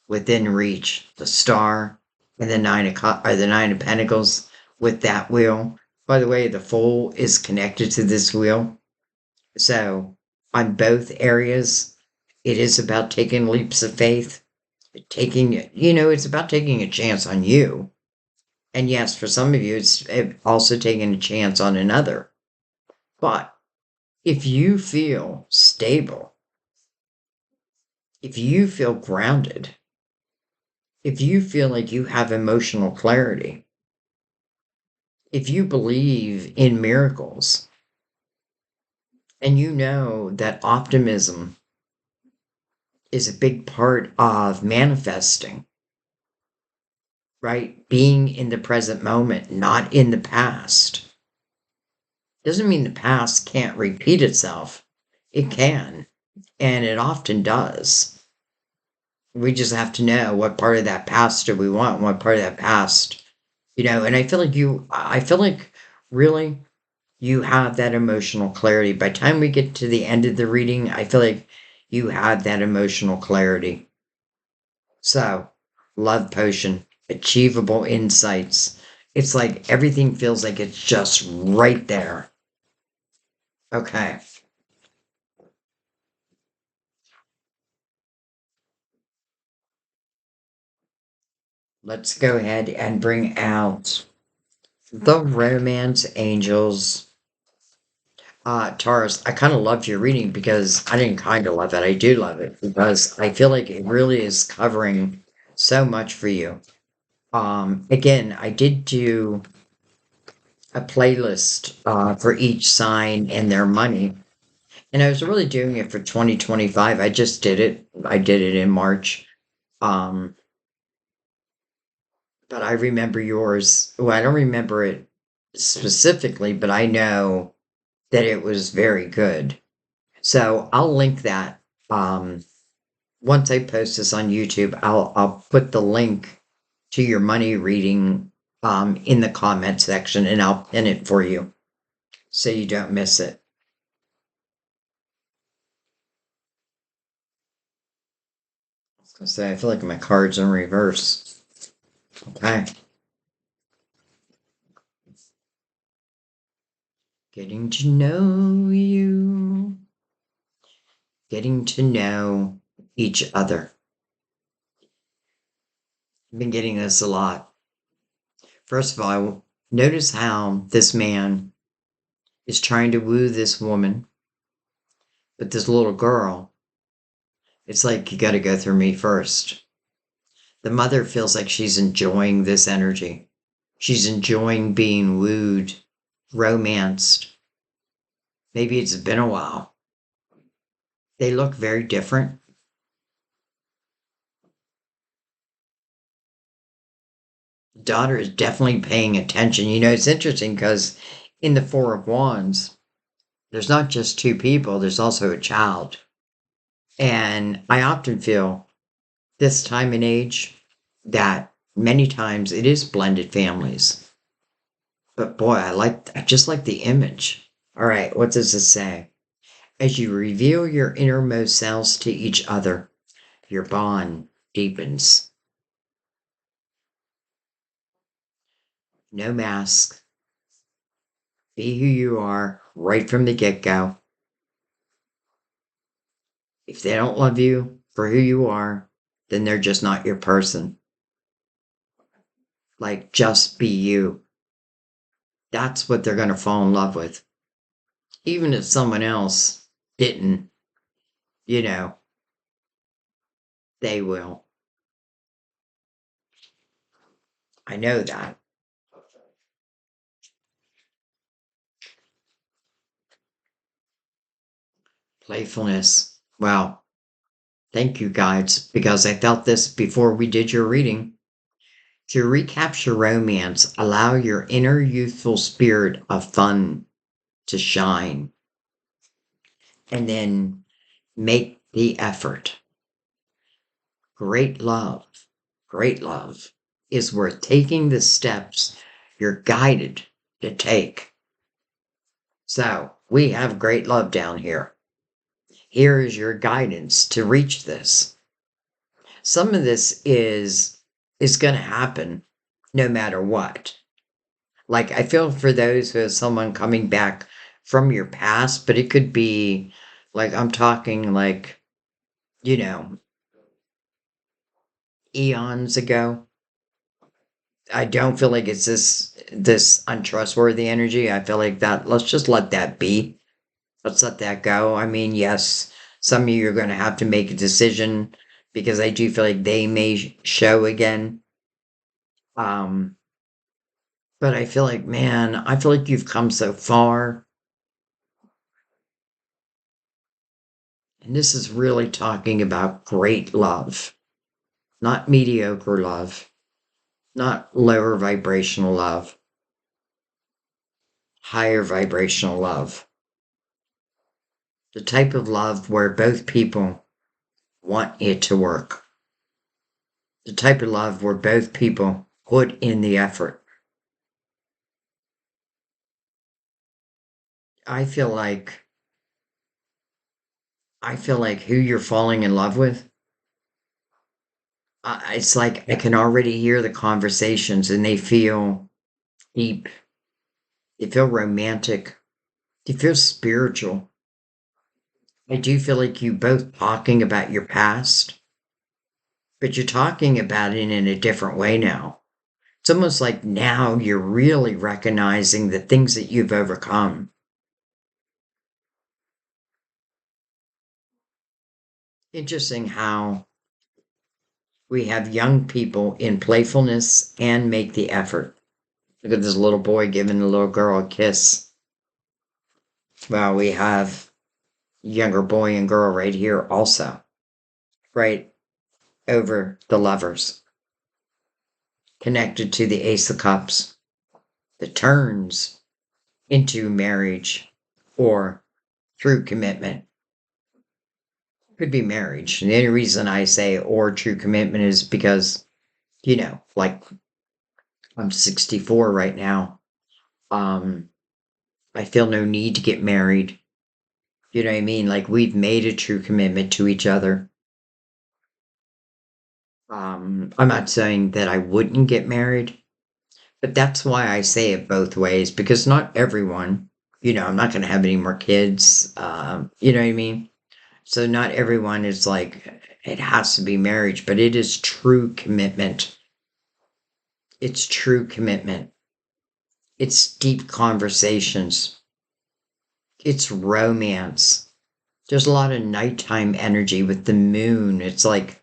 within reach. The star and the nine of pentacles with that wheel. By the way, the fool is connected to this wheel. So on both areas, it is about taking leaps of faith, it's about taking a chance on you. And yes, for some of you, it's also taking a chance on another. But if you feel stable, if you feel grounded, if you feel like you have emotional clarity, if you believe in miracles, and you know that optimism is a big part of manifesting, right? Being in the present moment, not in the past. Doesn't mean the past can't repeat itself. It can, and it often does. We just have to know what part of that past do we want, what part of that past, and I feel like really you have that emotional clarity. By the time we get to the end of the reading, I feel like you have that emotional clarity. So, love potion, achievable insights. It's like everything feels like it's just right there. Okay. Let's go ahead and bring out the romance angels. Taurus, I kind of loved your reading because I didn't kind of love it. I do love it because I feel like it really is covering so much for you. Again, I did do a playlist for each sign and their money, and I was really doing it for 2025. I just did it. I did it in March. Um, but I remember yours. Well, I don't remember it specifically, but I know that it was very good. So I'll link that. Um, Once I post this on YouTube, I'll put the link to your money reading in the comment section, and I'll pin it for you so you don't miss it. I was gonna say I feel like my cards in reverse. Okay, getting to know you, getting to know each other. I've been getting this a lot. First of all, notice how this man is trying to woo this woman, but this little girl, it's like you got to go through me first. The mother feels like she's enjoying this energy. She's enjoying being wooed, romanced. Maybe it's been a while. They look very different. Daughter is definitely paying attention. It's interesting because in the Four of Wands, there's not just two people, there's also a child. And I often feel this time and age that many times it is blended families. But boy, I just like the image. All right, what does it say? As you reveal your innermost selves to each other, your bond deepens. No mask. Be who you are right from the get go. If they don't love you for who you are, then they're just not your person. Like, just be you. That's what they're going to fall in love with. Even if someone else didn't, you know, they will. I know that. Playfulness. Wow. Thank you, guides, because I felt this before we did your reading. To recapture romance, allow your inner youthful spirit of fun to shine, and then make the effort. Great love is worth taking the steps you're guided to take. So we have great love down here. Here is your guidance to reach this. Some of this is going to happen no matter what. Like, I feel for those who have someone coming back from your past, but it could be like, I'm talking like, you know, eons ago. I don't feel like it's this untrustworthy energy. I feel like that, let's just let that be. Let's let that go. I mean, yes, some of you are going to have to make a decision because I do feel like they may show again. Um, but I feel like, man, I feel like you've come so far. And this is really talking about great love, not mediocre love, not lower vibrational love, higher vibrational love. The type of love where both people want it to work. The type of love where both people put in the effort. I feel like who you're falling in love with, it's like I can already hear the conversations and they feel deep. They feel romantic. They feel spiritual. I do feel like you both talking about your past, but you're talking about it in a different way now. It's almost like now you're really recognizing the things that you've overcome. Interesting how we have young people in playfulness and make the effort. Look at this little boy giving the little girl a kiss. Well, we have younger boy and girl right here also, right over the lovers, connected to the Ace of Cups, that turns into marriage or true commitment. Could be marriage. And the only reason I say or true commitment is because, like I'm 64 right now. Um, I feel no need to get married. You know what I mean? Like we've made a true commitment to each other. I'm not saying that I wouldn't get married, but that's why I say it both ways because not everyone, I'm not going to have any more kids. You know what I mean? So not everyone is like, it has to be marriage, but it is true commitment. It's true commitment. It's deep conversations. It's romance. There's a lot of nighttime energy with the moon. It's like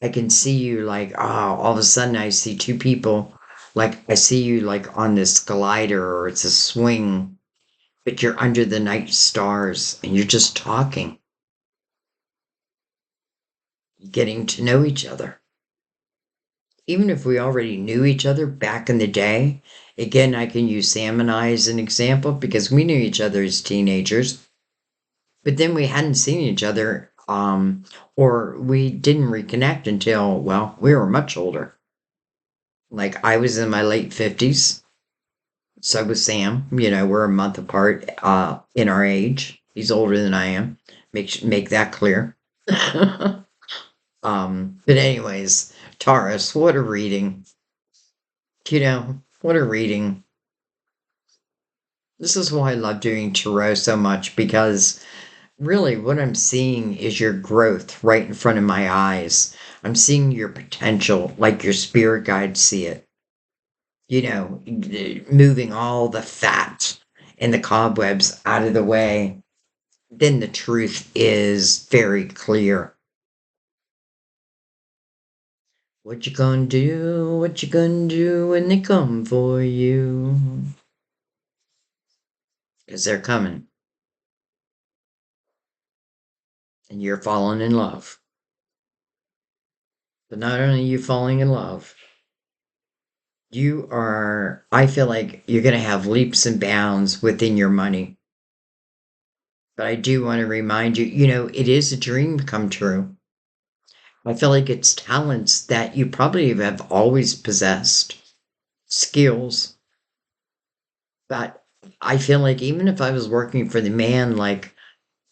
I can see you like, all of a sudden I see two people. Like I see you like on this glider or it's a swing, but you're under the night stars and you're just talking, getting to know each other. Even if we already knew each other back in the day, again, I can use Sam and I as an example because we knew each other as teenagers, but then we hadn't seen each other, or we didn't reconnect until, well, we were much older. Like I was in my late 50s. So was Sam. We're a month apart in our age. He's older than I am. Make that clear. But anyways, Taurus, what a reading. What a reading. This is why I love doing tarot so much because really what I'm seeing is your growth right in front of my eyes. I'm seeing your potential like your spirit guides see it. Moving all the fat and the cobwebs out of the way. Then the truth is very clear. What you gonna do? What you gonna do when they come for you? Because they're coming. And you're falling in love. But not only are you falling in love, I feel like you're going to have leaps and bounds within your money. But I do want to remind you, it is a dream come true. I feel like it's talents that you probably have always possessed, skills. But I feel like even if I was working for the man, like,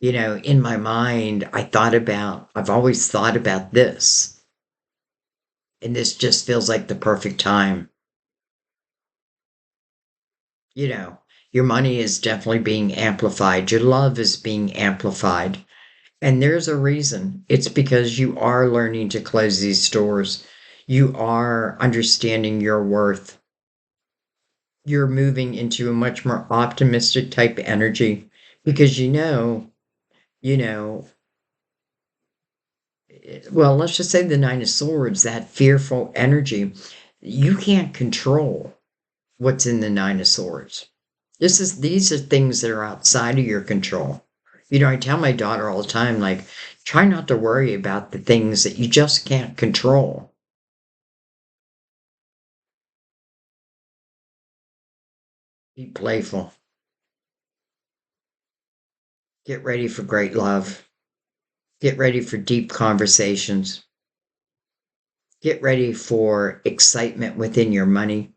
in my mind, I've always thought about this. And this just feels like the perfect time. You know, your money is definitely being amplified. Your love is being amplified. And there's a reason. It's because you are learning to close these doors. You are understanding your worth. You're moving into a much more optimistic type energy because you know, well, let's just say the Nine of Swords, that fearful energy, you can't control what's in the Nine of Swords. These are things that are outside of your control. I tell my daughter all the time, like, try not to worry about the things that you just can't control. Be playful. Get ready for great love. Get ready for deep conversations. Get ready for excitement within your money.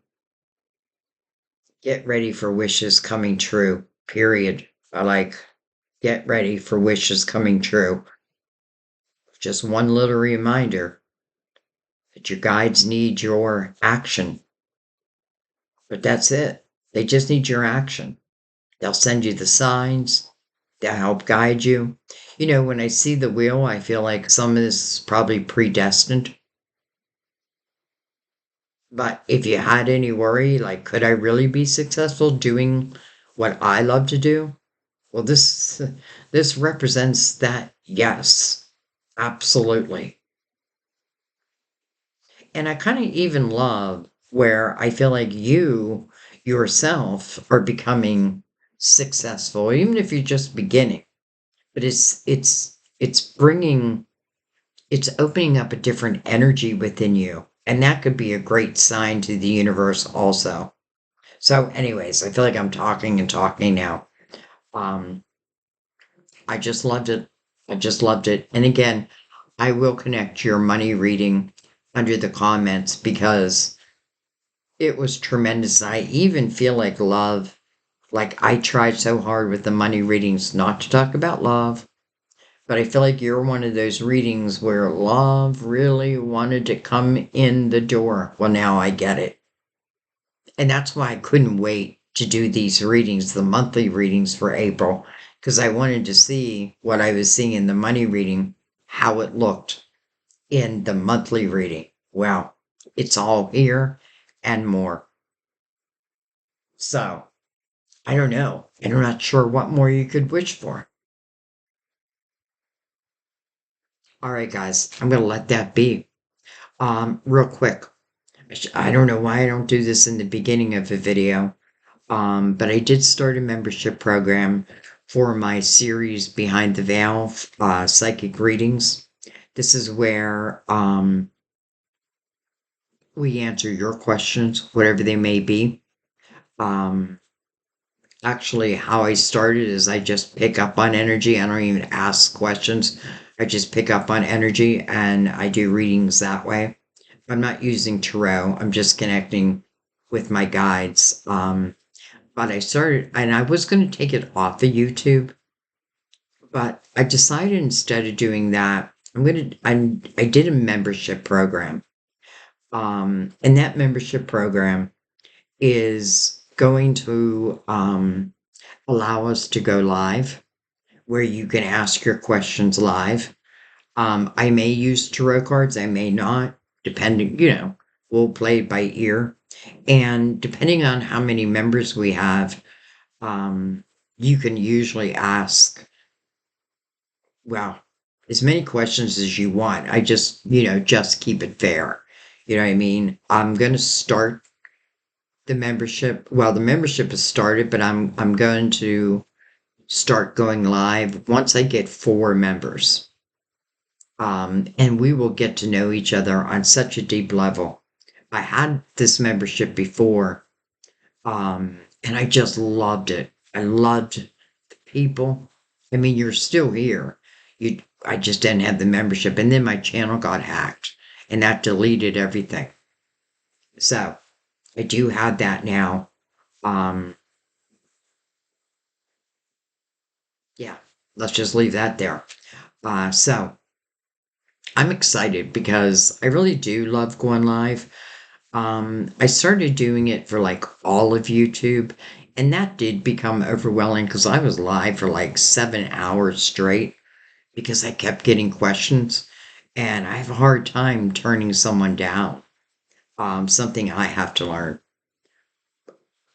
Get ready for wishes coming true. Period. I like get ready for wishes coming true. Just one little reminder that your guides need your action. But that's it. They just need your action. They'll send you the signs. They'll help guide you. When I see the wheel, I feel like some of this is probably predestined. But if you had any worry, like, could I really be successful doing what I love to do? Well, this represents that. Yes, absolutely. And I kind of even love where I feel like you yourself are becoming successful, even if you're just beginning. But it's opening up a different energy within you. And that could be a great sign to the universe also. So, anyways, I feel like I'm talking and talking now. Um, I just loved it. I just loved it. And again, I will connect your money reading under the comments because it was tremendous. I even feel like I tried so hard with the money readings not to talk about love, but I feel like you're one of those readings where love really wanted to come in the door. Well, now I get it. And that's why I couldn't wait to do these readings, the monthly readings for April, because I wanted to see what I was seeing in the money reading, how it looked in the monthly reading. Well, it's all here and more. So, I don't know. And I'm not sure what more you could wish for. All right, guys, I'm going to let that be. Real quick. I don't know why I don't do this in the beginning of a video. But I did start a membership program for my series Behind the Veil, psychic readings. This is where we answer your questions, whatever they may be. Um, Actually, how I started is I just pick up on energy. I don't even ask questions. I just pick up on energy and I do readings that way. I'm not using tarot. I'm just connecting with my guides. But I started, and I was going to take it off of YouTube, but I decided instead of doing that, I did a membership program. And that membership program is going to allow us to go live where you can ask your questions live. I may use tarot cards, I may not, depending, we'll play it by ear. And depending on how many members we have, you can usually ask, well, as many questions as you want. I just keep it fair. You know what I mean? I'm going to start the membership. Well, the membership has started, but I'm going to start going live once I get 4 members. And we will get to know each other on such a deep level. I had this membership before, and I just loved it. I loved the people. I mean, you're still here. I just didn't have the membership, and then my channel got hacked, and that deleted everything. So I do have that now. Um, yeah, let's just leave that there. So I'm excited because I really do love going live. I started doing it for like all of YouTube, and that did become overwhelming because I was live for like 7 hours straight because I kept getting questions, and I have a hard time turning someone down. Something I have to learn,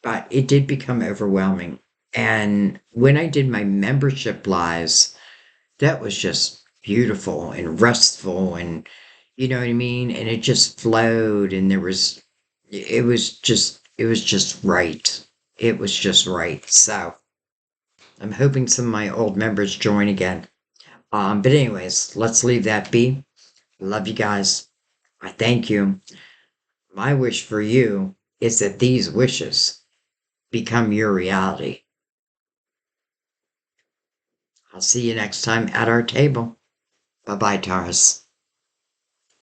but it did become overwhelming. And when I did my membership lives, that was just beautiful and restful, and you know what I mean? And it just flowed, and it was just right. It was just right. So I'm hoping some of my old members join again. But anyways, let's leave that be. Love you guys. I thank you. My wish for you is that these wishes become your reality. I'll see you next time at our table. Bye bye, Taurus.